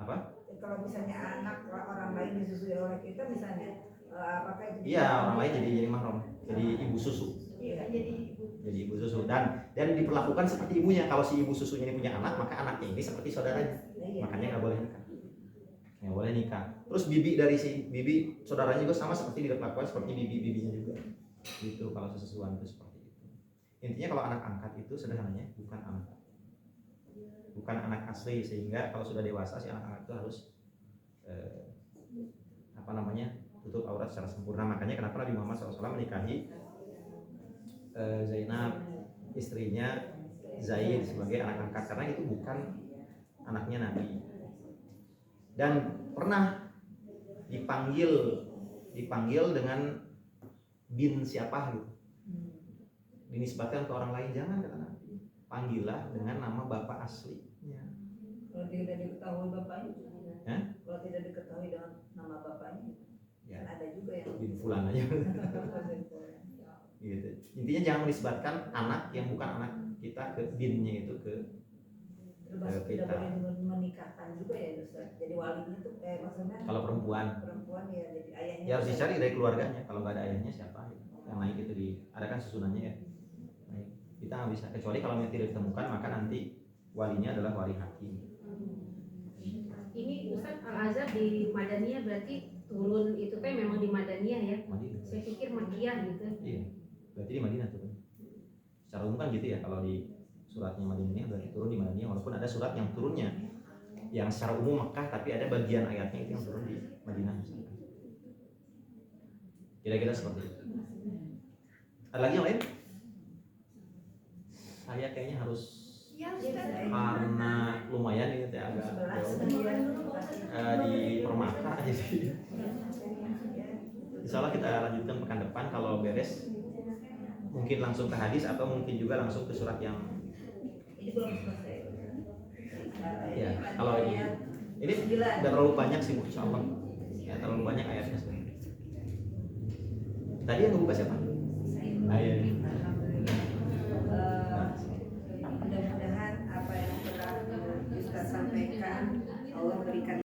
Apa? Kalau misalnya anak orang lain disusui oleh kita misalnya apakah itu? Iya, orang lain jadi mahram, jadi ibu susu. Iya, jadi ibu jadi ibu susu dan diperlakukan seperti ibunya. Kalau si ibu susunya ini punya anak, maka anaknya ini seperti saudaranya. Makanya nggak boleh nikah. Nggak boleh nikah. Terus bibi dari si bibi saudaranya juga sama seperti diperlakukan seperti bibinya juga. Gitu kalau sesuatu itu seperti itu. Intinya kalau anak angkat itu sederhananya bukan anak asli, sehingga kalau sudah dewasa si anak angkat itu harus tutup aurat secara sempurna. Makanya kenapa Nabi Muhammad SAW menikahi Zainab, istrinya Zaid, sebagai anak angkat, karena itu bukan anaknya Nabi. Dan pernah dipanggil dengan bin siapa gitu, dinisbatkan ke orang lain. Jangan, kata Nabi, panggillah dengan nama bapak aslinya. Kalau tidak diketahui bapaknya, ya? Kalau tidak diketahui dengan nama bapaknya, Ya. kan ada juga yang Bin fulan aja. Gitu. Intinya jangan menisbatkan anak yang bukan anak kita ke binnya itu ke termasuk tidak boleh menikahkan juga ya Ustaz. Jadi walinya tuh maksudnya kalau perempuan ya, jadi ayahnya ya harus dicari dari keluarganya. Kalau nggak ada ayahnya siapa yang naik itu ada kan susunannya ya. Naik. Kita nggak bisa, kecuali kalau tidak ditemukan maka nanti walinya adalah wali hakim. Ini Ustaz Al-Azhar di Madaniyah berarti turun itu kan memang di Madaniyah ya? Madinah. Saya pikir Makkiyah gitu. Iya, berarti di Madinah tuh. Secara umum kan gitu ya, kalau di suratnya Madinah berarti turun di Madinah, walaupun ada surat yang turunnya yang secara umum Mekah, tapi ada bagian ayatnya itu yang turun di Madinah. Kira-kira seperti itu. Ada lagi yang lain? Saya kayaknya harus, karena lumayan ini teh agak di Permata jadi insya Allah kita lanjutkan pekan depan. Kalau beres mungkin langsung ke hadis atau mungkin juga langsung ke surat yang ini belum selesai. ya. Kalau ini udah terlalu banyak sih insya Allah ya, terlalu banyak ayatnya sebenarnya. Tadi yang ngebuka siapa? Ayat. Mudah-mudahan apa yang telah Ustaz sampaikan Allah berikan